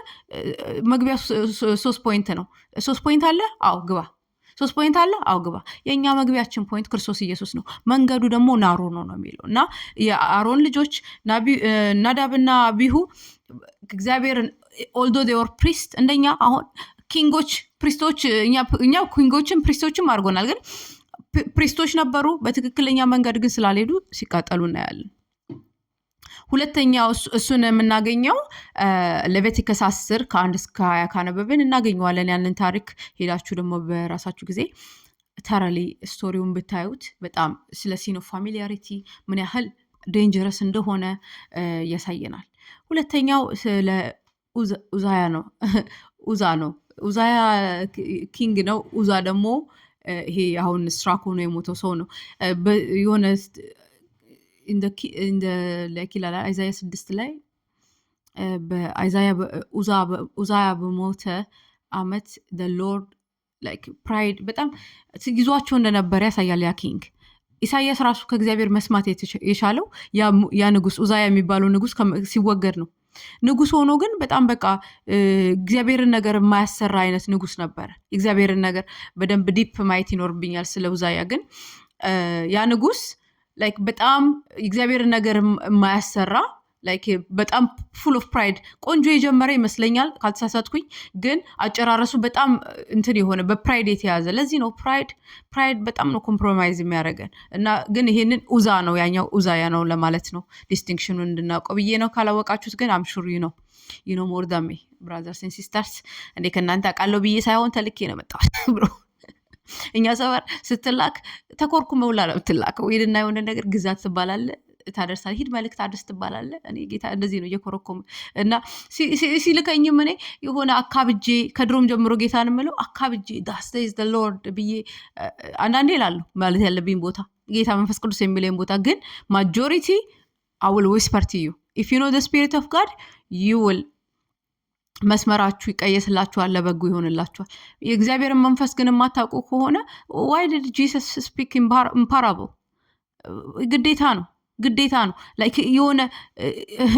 S1: መግቢያ 3 ፖይንት ነው። 3 ፖይንት አለ፣ አዎ ግባ። 3 ፖይንት አለ፣ አዎ ግባ። የእኛ መግቢያችን ፖይንት ክርስቶስ ኢየሱስ ነው። መንገዱ ደግሞ ናሮ ነው የሚለው እና የአሮን ልጆች ናዳብና አቢሁ እግዚአብሔርን ኦልዶ ዴይ ወር ፕሪስት እንደኛ አሁን ኪንጎች ፕሪስቶች እኛ ኪንጎችን ፕሪስቶችም አድርጎናል። ግን ፕሪስቶች ነበሩ በትክክለኛ መንገድ ግን ስላልሄዱ ሲቃጠሉ እናያለን። ሁለተኛው እሱን የምናገኘው ሌቪቲከስ 10 ከ1 እስከ 20 ካነበብን እናገኘዋለን። ያንን ታሪክ ሄዳችሁ ደግሞ በራሳችሁ ጊዜ ተራሊ ስቶሪውን ብታዩት በጣም ስለ ሲኖ ፋሚሊያሪቲ ምን ያህል ዴንጀረስ እንደሆነ ያሳየናል። ሁለተኛው ስለ ኡዛያ ነው። ኡዛያ ኪንግ ነው። ኡዛ ደግሞ ይሄ አሁን ስትራክ ሆኖ የሞተው ሰው ነው። የሆነ ይላል አይዛያ 6 ላይ ኡዛያ በሞተ አመት the Lord like pride በጣም ይዟቸው እንደነበረ ያሳያል። ያ ኪንግ ኢሳያስ ራሱ ከእግዚአብሔር መስማት የቻለው ያ ንጉስ ኡዛያ የሚባለው ንጉስ ሲወገድ ነው። ንጉስ ሆኖ ግን በጣም በቃ እግዚአብሔርን ነገር የማያሰራ አይነት ንጉስ ነበር። እግዚአብሔርን ነገር በደንብ ዲፕ ማየት ይኖርብኛል ስለ ኡዛያ። ግን ያ ንጉስ ላይክ በጣም እግዚአብሔርን ነገር የማያሰራ ላይክ በጣም ፉል ኦፍ ፕራይድ ቆንጆ የጀመረ ይመስለኛል ካልተሳሳትኩኝ፣ ግን አጨራረሱ በጣም እንትን የሆነ በፕራይድ የተያዘ። ለዚህ ነው ፕራይድ በጣም ነው ኮምፕሮማይዝ የሚያደርገን እና ግን ይሄንን ኡዛ ነው ያኛው ኡዛያ ነው ለማለት ነው ዲስቲንክሽኑን እንድናውቀው ብዬ ነው። ካላወቃችሁት ግን አምሹር ዩ ኖ ሞር ዳን ሚ ብራዘርስ ኤንድ ሲስተርስ። እንዴ ከእናንተ አውቃለሁ ብዬ ሳይሆን ተልኬ ነው መጣሁት ብሎ እኛ ሰፈር ስትላክ ተኮርኩ መውላ ነው የምትላከው። ሄድና የሆነ ነገር ግዛት ትባላለህ ታደርሳለህ፣ ሂድ መልእክት አድርስ ትባላለህ። እኔ ጌታ እንደዚህ ነው እየኮረኮመ እና ሲልከኝም እኔ የሆነ አካብጄ ከድሮም ጀምሮ ጌታን የምለው አካብጄ ዳስ ኢዝ ዘ ሎርድ ብዬ አንዳንዴ እላለሁ ማለት ያለብኝ ቦታ ጌታ መንፈስ ቅዱስ የሚለኝ ቦታ። ግን ማጆሪቲ አይ ዊል ዊስፐር ቱ ዩ ኢፍ ዩ ኖ ዘ ስፒሪት ኦፍ ጋድ ዩ ዊል መስመራችሁ ይቀየስላችኋል፣ ለበጎ ይሆንላችኋል። የእግዚአብሔርን መንፈስ ግን የማታውቁ ከሆነ ዋይ ዲድ ጂሰስ ስፒክ ኢን ፓራብል? ግዴታ ነው ላይክ የሆነ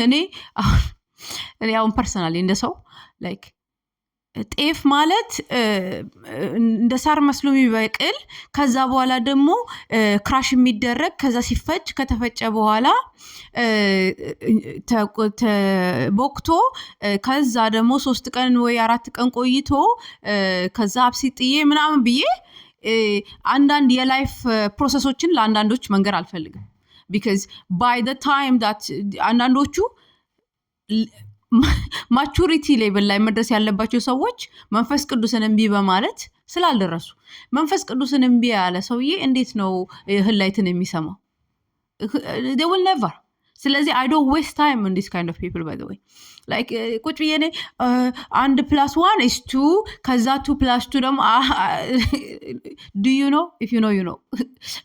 S1: እኔ አሁን ፐርሰናሊ እንደ ሰው ላይክ ጤፍ ማለት እንደ ሳር መስሎ የሚበቅል ከዛ በኋላ ደግሞ ክራሽ የሚደረግ ከዛ ሲፈጭ ከተፈጨ በኋላ ቦክቶ ከዛ ደግሞ 3 ቀን ወይ 4 ቀን ቆይቶ ከዛ አብሲጥዬ ምናምን ብዬ አንዳንድ የላይፍ ፕሮሰሶችን ለአንዳንዶች መንገር አልፈልግም። ቢካዝ ባይ ዘ ታይም ዳት አንዳንዶቹ ማቹሪቲ ሌቭል ላይ መድረስ ያለባቸው ሰዎች መንፈስ ቅዱስን እምቢ በማለት ስላልደረሱ፣ መንፈስ ቅዱስን እምቢ ያለ ሰውዬ እንዴት ነው ህላይትን የሚሰማው? they will never። ስለዚህ I don't waste time on this kind of people by the way like ቁጭ ብዬ እኔ 1+1 is 2 ከዛ 2+2 ደግሞ do you know if you know you know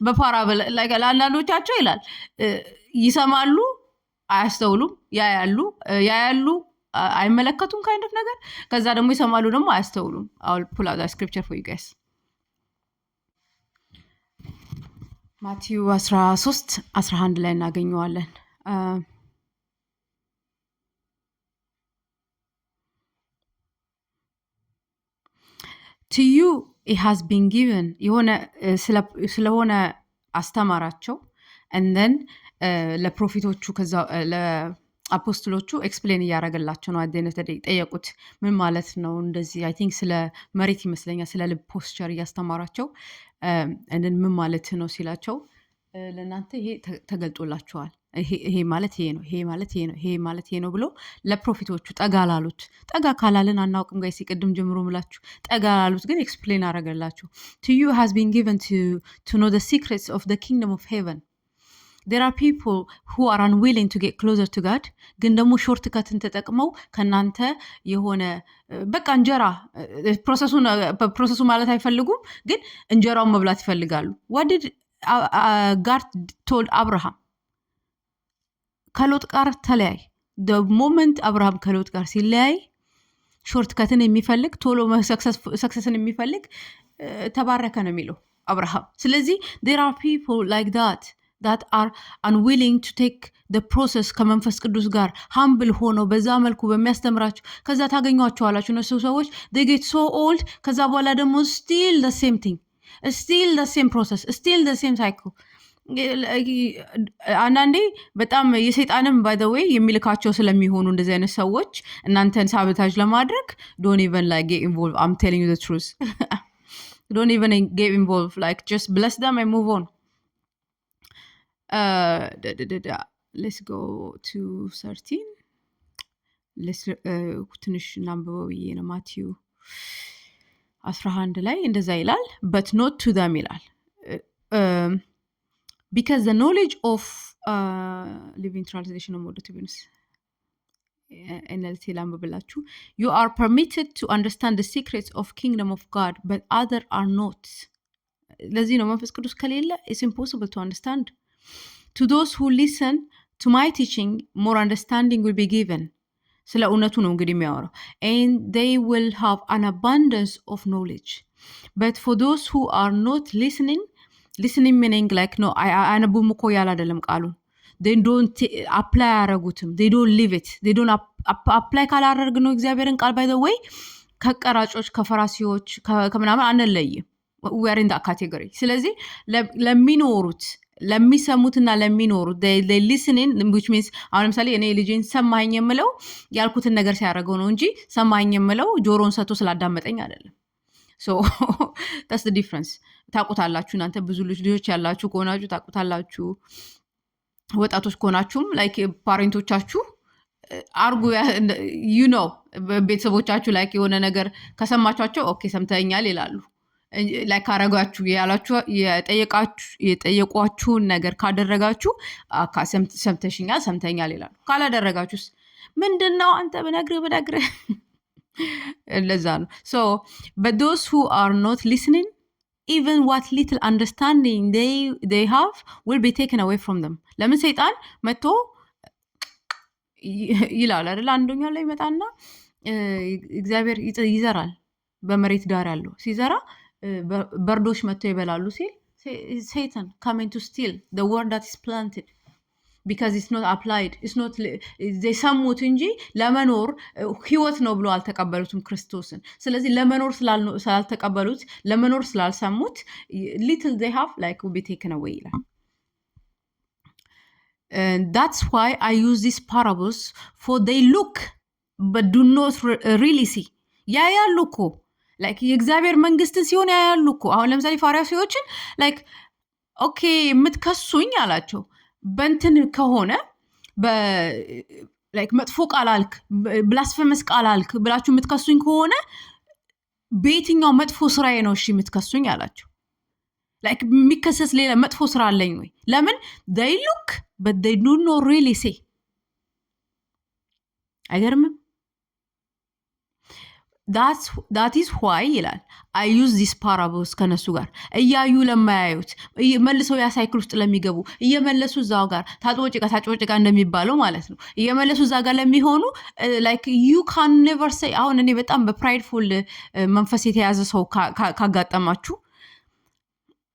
S1: በፓራብል like ለአንዳንዶቻቸው ይላል ይሰማሉ አያስተውሉም፣ ያያሉ አይመለከቱም kind of ነገር። ከዛ ደግሞ ይሰማሉ ደግሞ አያስተውሉም። I'll pull out that scripture for you guys. ማቴዎስ 13:11 ላይ እናገኘዋለን። to you it has been given የሆነ ስለሆነ አስተማራቸው and then ለፕሮፊቶቹ ከዛ ለአፖስትሎቹ ኤክስፕሌን እያደረገላቸው ነው። አደነት ጠየቁት ምን ማለት ነው እንደዚህ አይ ቲንክ ስለ መሬት ይመስለኛል ስለ ልብ ፖስቸር እያስተማራቸው እንደን ምን ማለት ነው ሲላቸው ለእናንተ ይሄ ተገልጦላችኋል፣ ይሄ ማለት ይሄ ነው፣ ይሄ ማለት ይሄ ነው፣ ይሄ ማለት ይሄ ነው ብሎ ለፕሮፊቶቹ ጠጋ ላሉት። ጠጋ ካላልን አናውቅም ጋር ሲቀድም ጀምሮ ምላችሁ ጠጋ ላሉት ግን ኤክስፕሌን አደረገላቸው። to you has been given to know the secrets of the kingdom of heaven. there are people who are unwilling to get closer to God ግን ደግሞ ሾርት ከትን ተጠቅመው ከናንተ የሆነ በቃ እንጀራ ፕሮሰሱ ማለት አይፈልጉም፣ ግን እንጀራውን መብላት ይፈልጋሉ። what did God told Abraham? ከሎጥ ጋር ተለያይ። the moment አብርሃም ከሎጥ ጋር ሲለያይ ሾርት ከትን የሚፈልግ ቶሎ ሰክሰስን የሚፈልግ ተባረከ ነው የሚለው አብርሃም። ስለዚህ there are people like that are unwilling to take the process ከመንፈስ ቅዱስ ጋር humble ሆነው በዛ መልኩ በሚያስተምራቸው ከዛ ታገኟቸዋላችሁ። እነሱ ሰዎች they get so old ከዛ በኋላ ደግሞ still the same thing, still the same process, still the same cycle። አንዳንዴ በጣም የሰይጣንም by the way የሚልካቸው ስለሚሆኑ እንደዚህ አይነት ሰዎች እናንተን ሳቦታጅ ለማድረግ don't even like get involved. I'm telling you the truth. don't even get involved, like just bless them and move on. let's go to 13. let's ትንሽ እናንብበው ብዬ ነው። ማቴዎ 11 ላይ እንደዛ ይላል but not to them ይላል because the knowledge of living translation of modern times NLT ላንብብላችሁ you are permitted to understand the secrets of kingdom of God but other are not። ለዚህ ነው መንፈስ ቅዱስ ከሌለ it's impossible to understand. to those who listen to my teaching more understanding will be given. ስለ እውነቱ ነው እንግዲህ የሚያወራው and they will have an abundance of knowledge but for those who are not listening meaning like no አነቡም እኮ ያለ አይደለም ቃሉን they don't apply አያረጉትም they don't live it they don't apply ካላደረግ ነው እግዚአብሔርን ቃል by the way ከቀራጮች ከፈራሲዎች ከምናምን አንለይም we are in that category። ስለዚህ ለሚኖሩት ለሚሰሙትና ለሚኖሩት they listening, which means አሁን ለምሳሌ እኔ ልጄን ሰማኝ የምለው ያልኩትን ነገር ሲያደርገው ነው እንጂ ሰማኝ የምለው ጆሮን ሰጥቶ ስላዳመጠኝ አይደለም። so that's the difference። ታውቁታላችሁ እናንተ ብዙ ልጆች ያላችሁ ከሆናችሁ ታውቁታላችሁ። ወጣቶች ከሆናችሁም ላይክ ፓሬንቶቻችሁ አርጉ you know ቤተሰቦቻችሁ ላይክ የሆነ ነገር ከሰማቻቸው ኦኬ ሰምተኛል ይላሉ። ላይክ አረጋችሁ ያላችሁ የጠየቋችሁን ነገር ካደረጋችሁ ሰምተኛል ይላሉ። ካላደረጋችሁስ ምንድነው አንተ ብነግርህ ለዛ ነው። so but those who are not listening, even what little understanding they have will be taken away from them። ለምን ሰይጣን መጥቶ ይላል አይደል? አንደኛው ላይ መጣና እግዚአብሔር ይዘራል በመሬት ዳር ያለው ሲዘራ በርዶች መጥቶ ይበላሉ ሲል Satan coming to steal the word that is planted because it's not applied, it's not they ሰሙት እንጂ ለመኖር ህይወት ነው ብሎ አልተቀበሉትም ክርስቶስን። ስለዚህ ለመኖር ስላልተቀበሉት ለመኖር ስላልሰሙት little they have like will be taken away ይላል። And that's why I use these parables, for they look but do not really see። ያያሉ እኮ ላይክ የእግዚአብሔር መንግስትን ሲሆን ያያሉ እኮ። አሁን ለምሳሌ ፋሪሳዮችን ላይክ ኦኬ የምትከሱኝ አላቸው በእንትን ከሆነ ላይክ መጥፎ ቃል አልክ ብላስፈመስ ቃል አልክ ብላችሁ የምትከሱኝ ከሆነ በየትኛው መጥፎ ስራዬ ነው እሺ የምትከሱኝ አላቸው። ላይክ የሚከሰስ ሌላ መጥፎ ስራ አለኝ ወይ? ለምን they look but they do not really see። አይገርምም? that is why ይላል I use these parables ከነሱ ጋር እያዩ ለማያዩት መልሰው ያ ሳይክል ውስጥ ለሚገቡ እየመለሱ እዛው ጋር ታጥቦ ጭቃ እንደሚባለው ማለት ነው። እየመለሱ እዛ ጋር ለሚሆኑ like you can never say። አሁን እኔ በጣም በፕራይድፉል መንፈስ የተያዘ ሰው ካጋጠማችሁ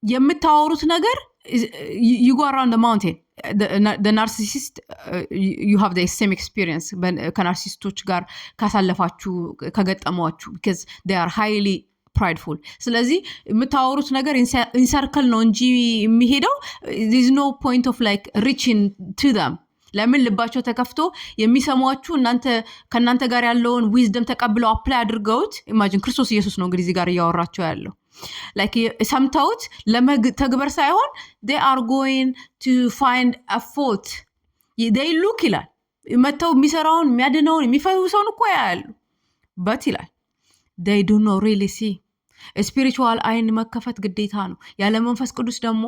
S1: የምታወሩት ነገር you go around the mountain። the narcissist you have the same experience ከናርሲስቶች ጋር ካሳለፋችሁ ከገጠሟችሁ because they are highly prideful። ስለዚህ የምታወሩት ነገር ኢንሰርክል ነው እንጂ የሚሄደው there is no point of like reaching to them። ለምን ልባቸው ተከፍቶ የሚሰሟችሁ ከእናንተ ጋር ያለውን ዊዝደም ተቀብለው አፕላይ አድርገውት ኢማጂን ክርስቶስ ኢየሱስ ነው እንግዲህ እዚህ ጋር እያወራቸው ያለው ላይክ ሰምተውት ለመተግበር ሳይሆን they are going to find a fault። they look ይላል መተው የሚሰራውን የሚያድነውን የሚፈውሰውን እኮ ያያሉ but ይላል they do not really see። ስፒሪቹዋል አይን መከፈት ግዴታ ነው። ያለ መንፈስ ቅዱስ ደግሞ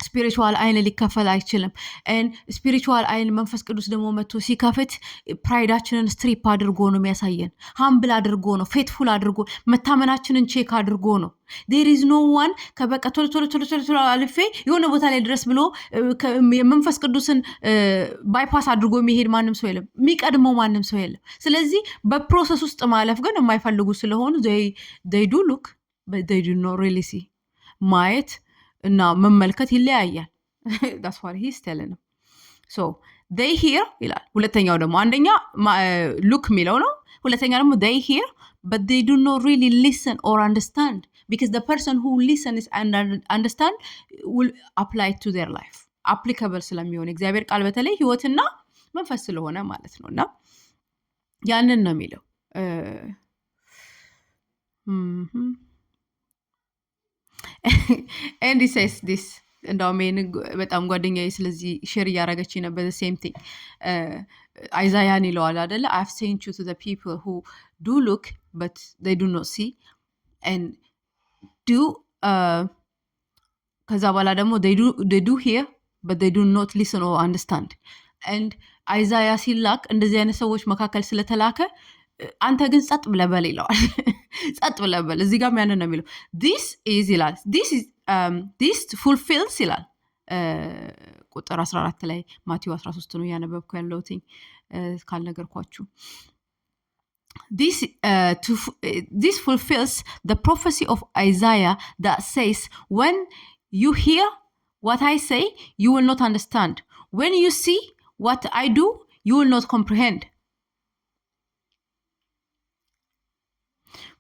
S1: ስፒሪቹዋል አይን ሊከፈል አይችልም። and ስፒሪቹዋል አይን መንፈስ ቅዱስ ደግሞ መጥቶ ሲከፍት ፕራይዳችንን ስትሪፕ አድርጎ ነው የሚያሳየን። ሃምብል አድርጎ ነው፣ ፌትፉል አድርጎ መታመናችንን ቼክ አድርጎ ነው። there is no one ከበቃ ቶሎ አልፌ የሆነ ቦታ ላይ ድረስ ብሎ የመንፈስ ቅዱስን ባይፓስ አድርጎ የሚሄድ ማንም ሰው የለም፣ የሚቀድመው ማንም ሰው የለም። ስለዚህ በፕሮሰስ ውስጥ ማለፍ ግን የማይፈልጉ ስለሆኑ they do look but they do not really see። ማየት እና መመልከት ይለያያል። that's what he's telling them። so they hear ይላል። ሁለተኛው ደግሞ አንደኛ look የሚለው ነው። ሁለተኛ ደግሞ they hear but they do not really listen or understand because the person who listens and understand will apply to their life። applicable ስለሚሆን እግዚአብሔር ቃል በተለይ ህይወትና መንፈስ ስለሆነ ማለት ነውና ያንን ነው የሚለው። and he says this እንደውም በጣም ጓደኛዬ ስለዚህ ሼር እያደረገች ነበር the same thing። አይዛያን ይለዋል አይደለ I've sent you to the people who do look but they do not see and do ከዛ በኋላ ደግሞ they do hear but they do not listen or understand and አይዛያ ሲላክ እንደዚህ አይነት ሰዎች መካከል ስለተላከ አንተ ግን ጸጥ ብለህ በል ይለዋል። ጸጥ ብለህ በል እዚህ ጋር ያንን ነው የሚለው this is ይላል this fulfills ይላል ቁጥር 14 ላይ ማቴዎስ 13 ነው ያነበብኩ ያለሁት ካልነገርኳችሁ። this fulfills the prophecy of Isaiah that says when you hear what I say you will not understand, when you see what I do you will not comprehend.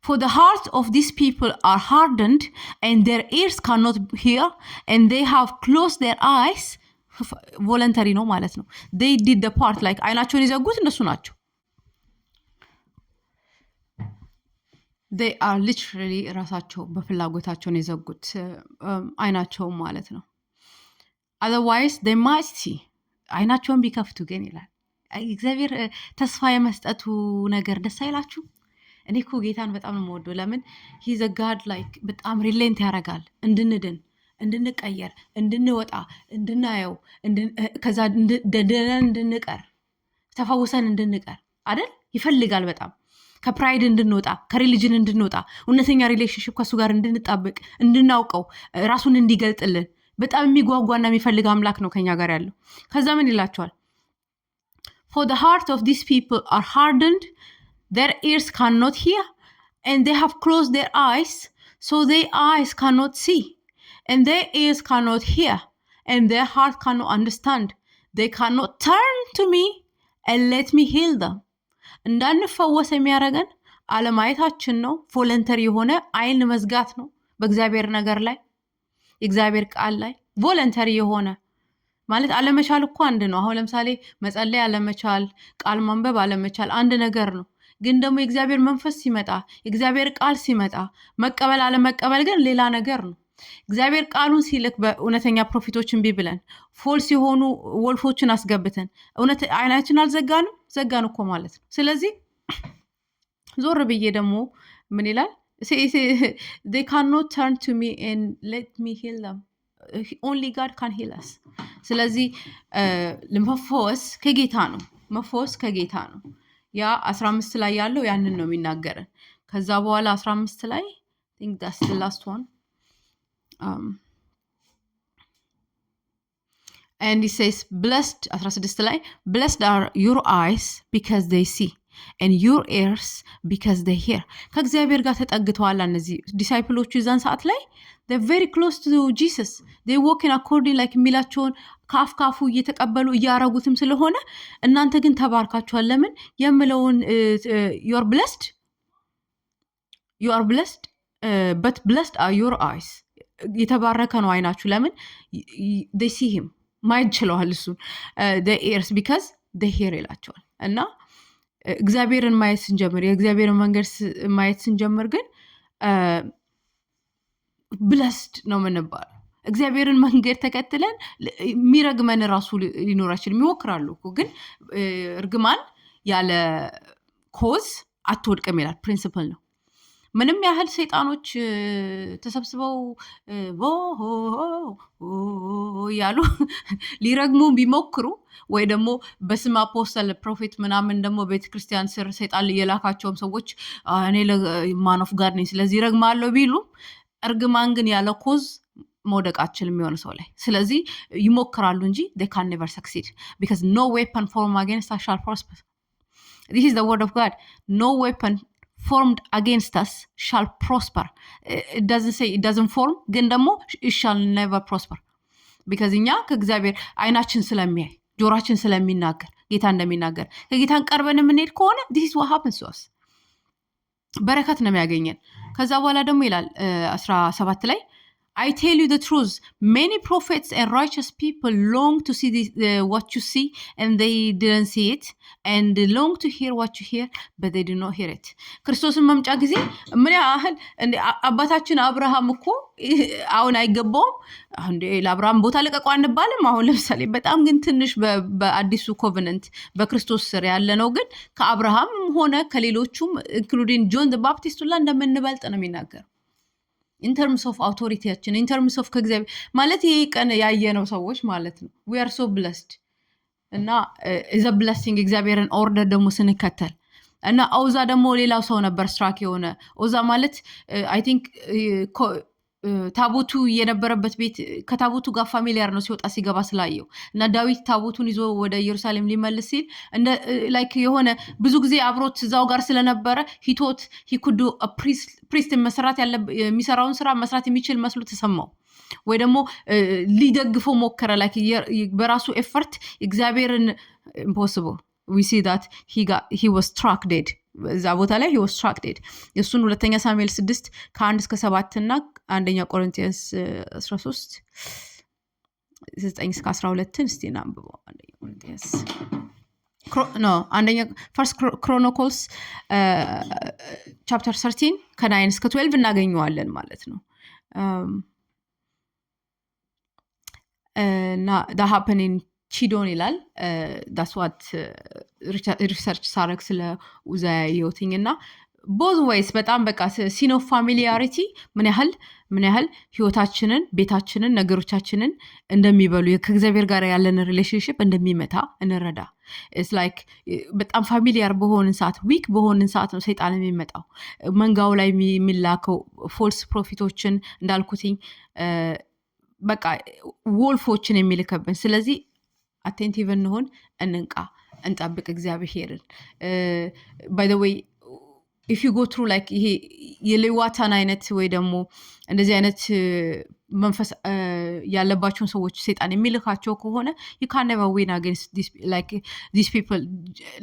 S1: For the hearts of these people are hardened, and their ears cannot hear, and they have closed their eyes. ቮለንተሪ ነው ማለት ነው። they did the part like አይናቸውን የዘጉት እነሱ ናቸው። they are literally ራሳቸው በፍላጎታቸውን የዘጉት አይናቸውን ማለት ነው። otherwise they might see አይናቸውን ቢከፍቱ ግን ይላል እግዚአብሔር ተስፋ የመስጠቱ ነገር ደስ አይላችሁ? እኔ እኮ ጌታን በጣም ነው የምወደው። ለምን he's a god like በጣም ሪሌንት ያደርጋል እንድንድን እንድንቀየር እንድንወጣ እንድናየው ከዛ እንድንቀር ተፈውሰን እንድንቀር አይደል ይፈልጋል በጣም ከፕራይድ እንድንወጣ ከሪሊጅን እንድንወጣ እውነተኛ ሪሌሽንሺፕ ከሱ ጋር እንድንጣበቅ እንድናውቀው ራሱን እንዲገልጥልን በጣም የሚጓጓና የሚፈልግ አምላክ ነው ከኛ ጋር ያለው። ከዛ ምን ይላቸዋል? For the heart of these people are hardened, their ears cannot hear, and they have closed their eyes, so their eyes cannot see, and their ears cannot hear, and their heart cannot understand. They cannot turn to me and let me heal them. እንዳንፈወስ የሚያደርገን አለማየታችን ነው። ቮለንተሪ የሆነ አይን መዝጋት ነው በእግዚአብሔር ነገር ላይ የእግዚአብሔር ቃል ላይ ቮለንተሪ የሆነ ማለት አለመቻል እኮ አንድ ነው። አሁን ለምሳሌ መጸለይ አለመቻል፣ ቃል ማንበብ አለመቻል አንድ ነገር ነው። ግን ደግሞ የእግዚአብሔር መንፈስ ሲመጣ የእግዚአብሔር ቃል ሲመጣ መቀበል አለመቀበል ግን ሌላ ነገር ነው። እግዚአብሔር ቃሉን ሲልክ በእውነተኛ ፕሮፊቶችን ቢብለን ፎልስ የሆኑ ወልፎችን አስገብተን እውነት አይናችን አልዘጋንም ዘጋን እኮ ማለት ነው። ስለዚህ ዞር ብዬ ደግሞ ምን ይላል? they cannot turn to me and let me heal them. only God can heal us. ስለዚህ ለመፈወስ ከጌታ ነው። መፈወስ ከጌታ ነው። ያ 15 ላይ ያለው ያንን ነው የሚናገረን። ከዛ በኋላ 15 ላይ I think that's the last one. And he says blessed 16 ላይ blessed are your eyes because they see and your ears because they hear. ከእግዚአብሔር ጋር ተጠግተዋል እነዚህ ዲሳይፕሎቹ ይዛን ሰዓት ላይ they're very close to Jesus. they walking according like ሚላቸውን ካፍካፉ እየተቀበሉ እያረጉትም ስለሆነ እናንተ ግን ተባርካችኋል። ለምን የምለውን you are blessed but blessed are your eyes. የተባረከ ነው አይናችሁ። ለምን they see him ማየት ችለዋል እሱን the ears because they hear ይላቸዋል። እና እግዚአብሔርን ማየት ስንጀምር የእግዚአብሔርን መንገድ ማየት ስንጀምር ግን ብለስድ ነው የምንባለው። እግዚአብሔርን መንገድ ተከትለን የሚረግመን ራሱ ሊኖራችን የሚሞክራሉ እኮ ግን እርግማን ያለ ኮዝ አትወድቅም ይላል። ፕሪንሲፕል ነው። ምንም ያህል ሰይጣኖች ተሰብስበው ያሉ ሊረግሙ ቢሞክሩ ወይ ደግሞ በስም አፖስተል ፕሮፌት ምናምን ደግሞ ቤተክርስቲያን ስር ሰይጣን የላካቸውም ሰዎች እኔ ማን ኦፍ ጋድ ነኝ ስለዚህ ረግማለሁ ቢሉ እርግማን ግን ያለ ኮዝ መውደቃችን የሚሆን ሰው ላይ ስለዚህ ይሞክራሉ እንጂ they can never succeed because no weapon formed against us shall prosper. This is the word of God. No weapon formed against us shall prosper. It doesn't say it doesn't form ግን ደግሞ it shall never prosper because እኛ ከእግዚአብሔር አይናችን ስለሚያይ ጆሮአችን ስለሚናገር ጌታ እንደሚናገር ከጌታን ቀርበን የምንሄድ ከሆነ this is what happens to us. በረከት ነው የሚያገኘን። ከዛ በኋላ ደግሞ ይላል 17 ላይ I tell you the truth, many prophets and righteous people long to see what you see and they didn't see it, and they long to hear what you hear but they did not hear it. ክርስቶስን መምጫ ጊዜ ምን ያህል አባታችን አብርሃም እኮ አሁን አይገባውም እንዴ ለአብርሃም ቦታ ለቀቁ አንባልም። አሁን ለምሳሌ በጣም ግን ትንሽ በአዲሱ ኮቨነንት በክርስቶስ ስር ያለ ነው። ግን ከአብርሃም ሆነ ከሌሎቹም ኢንክሉዲንግ ጆን ዘ ባፕቲስት ሁላ እንደምንበልጥ ነው የሚናገር in terms of authorityያችን in terms of ከእግዚአብሔር ማለት ይሄ ቀን ያየነው ሰዎች ማለት ነው። we are so blessed እና is a blessing እግዚአብሔርን ኦርደር ደግሞ ስንከተል እና ኦዛ ደግሞ ሌላው ሰው ነበር ስትራክ የሆነ ኦዛ ማለት I think ታቦቱ የነበረበት ቤት ከታቦቱ ጋር ፋሚሊያር ነው ሲወጣ ሲገባ ስላየው እና ዳዊት ታቦቱን ይዞ ወደ ኢየሩሳሌም ሊመልስ ሲል እንደ ላይክ የሆነ ብዙ ጊዜ አብሮት እዛው ጋር ስለነበረ ሂቶት ሂኩዱ ፕሪስት መስራት ያለ የሚሰራውን ስራ መስራት የሚችል መስሎ ተሰማው ወይ ደግሞ ሊደግፈው ሞከረ ላይክ በራሱ ኤፈርት እግዚአብሔርን impossible we see that he was struck dead እዛ ቦታ ላይ he was struck dead እሱን ሁለተኛ ሳሙኤል 6 ከ1 እስከ 7 እና አንደኛ ቆሮንቲያስ 13 9 እስከ 12 እስቲ እናንብበው አንደኛ ቆሮንቲያስ አንደኛ ፈርስት ክሮኒክልስ ቻፕተር 13 ከ9 እስከ 12 እናገኘዋለን ማለት ነው እና that happened in ቺዶን ይላል that's what research ሳረግ ስለ ኡዛያ ህይወትና both ways በጣም በቃ ሲኖ ፋሚሊያሪቲ ምን ያህል ህይወታችንን ቤታችንን ነገሮቻችንን እንደሚበሉ ከእግዚአብሔር ጋር ያለን ሪሌሽንሺፕ እንደሚመታ እንረዳ it's like በጣም ፋሚሊያር በሆንን ሰዓት ዊክ በሆንን ሰዓት ነው ሰይጣን የሚመጣው መንጋው ላይ የሚላከው ፎልስ ፕሮፊቶችን እንዳልኩትኝ በቃ ወልፎችን የሚልከብን ስለዚህ attentive እንሆን እንንቃ እንጠብቅ እግዚአብሔርን by the way if you go through like ይሄ የሌዋታን አይነት ወይ ደግሞ እንደዚህ አይነት መንፈስ ያለባቸው ሰዎች ሰይጣን የሚልካቸው ከሆነ you can never win against these people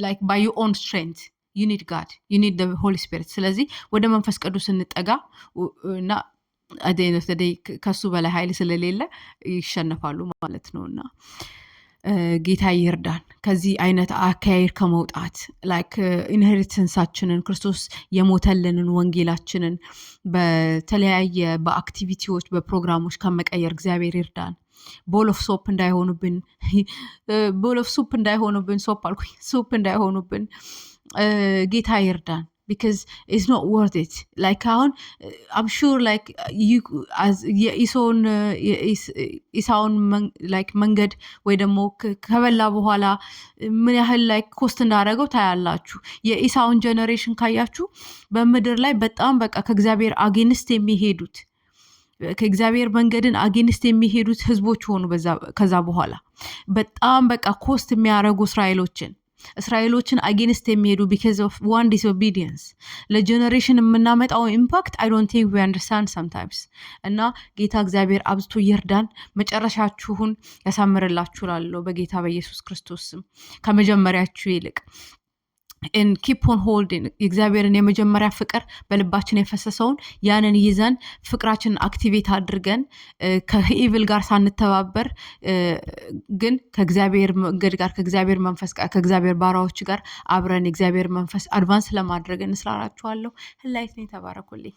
S1: like by your own strength you need God you need the Holy Spirit ስለዚህ ወደ መንፈስ ቅዱስ እንጠጋ እና at the end of the day ከሱ በላይ ኃይል ስለሌለ ይሸነፋሉ ማለት ነውና ጌታ ይርዳን ከዚህ አይነት አካሄድ ከመውጣት like inheritance-አችንን ክርስቶስ የሞተልንን ወንጌላችንን በተለያየ በአክቲቪቲዎች በፕሮግራሞች ከመቀየር እግዚአብሔር ይርዳን bowl of soap እንዳይሆኑብን ሶፕ እንዳይሆኑብን ጌታ ይርዳን because it's not worth it like I'm sure like you as ኢሳውን like መንገድ ወይ ደግሞ ከበላ በኋላ ምን ያህል like ኮስት እንዳደረገው ታያላችሁ የኢሳውን ጀነሬሽን ካያችሁ በመድር ላይ በጣም በቃ ከእግዚአብሔር አጌንስት የሚሄዱት ከእግዚአብሔር መንገድን አጌንስት የሚሄዱት ህዝቦች ሆኑ ከዛ በኋላ በጣም በቃ ኮስት የሚያረጉ እስራኤሎችን አጌንስት የሚሄዱ because of one disobedience ለጀነሬሽን የምናመጣው ኢምፓክት I don't think we understand sometimes እና ጌታ እግዚአብሔር አብዝቶ ይርዳን መጨረሻችሁን ያሳምርላችኋለሁ በጌታ በኢየሱስ ክርስቶስ ስም ከመጀመሪያችሁ ይልቅ and keep on holding እግዚአብሔርን የመጀመሪያ ፍቅር በልባችን የፈሰሰውን ያንን ይዘን ፍቅራችንን አክቲቬት አድርገን ከኢቪል ጋር ሳንተባበር ግን ከእግዚአብሔር መንገድ ጋር ከእግዚአብሔር መንፈስ ጋር ከእግዚአብሔር ባራዎች ጋር አብረን እግዚአብሔር መንፈስ አድቫንስ ለማድረግ እንስራራችኋለሁ ህላይት ነው ተባረኩልኝ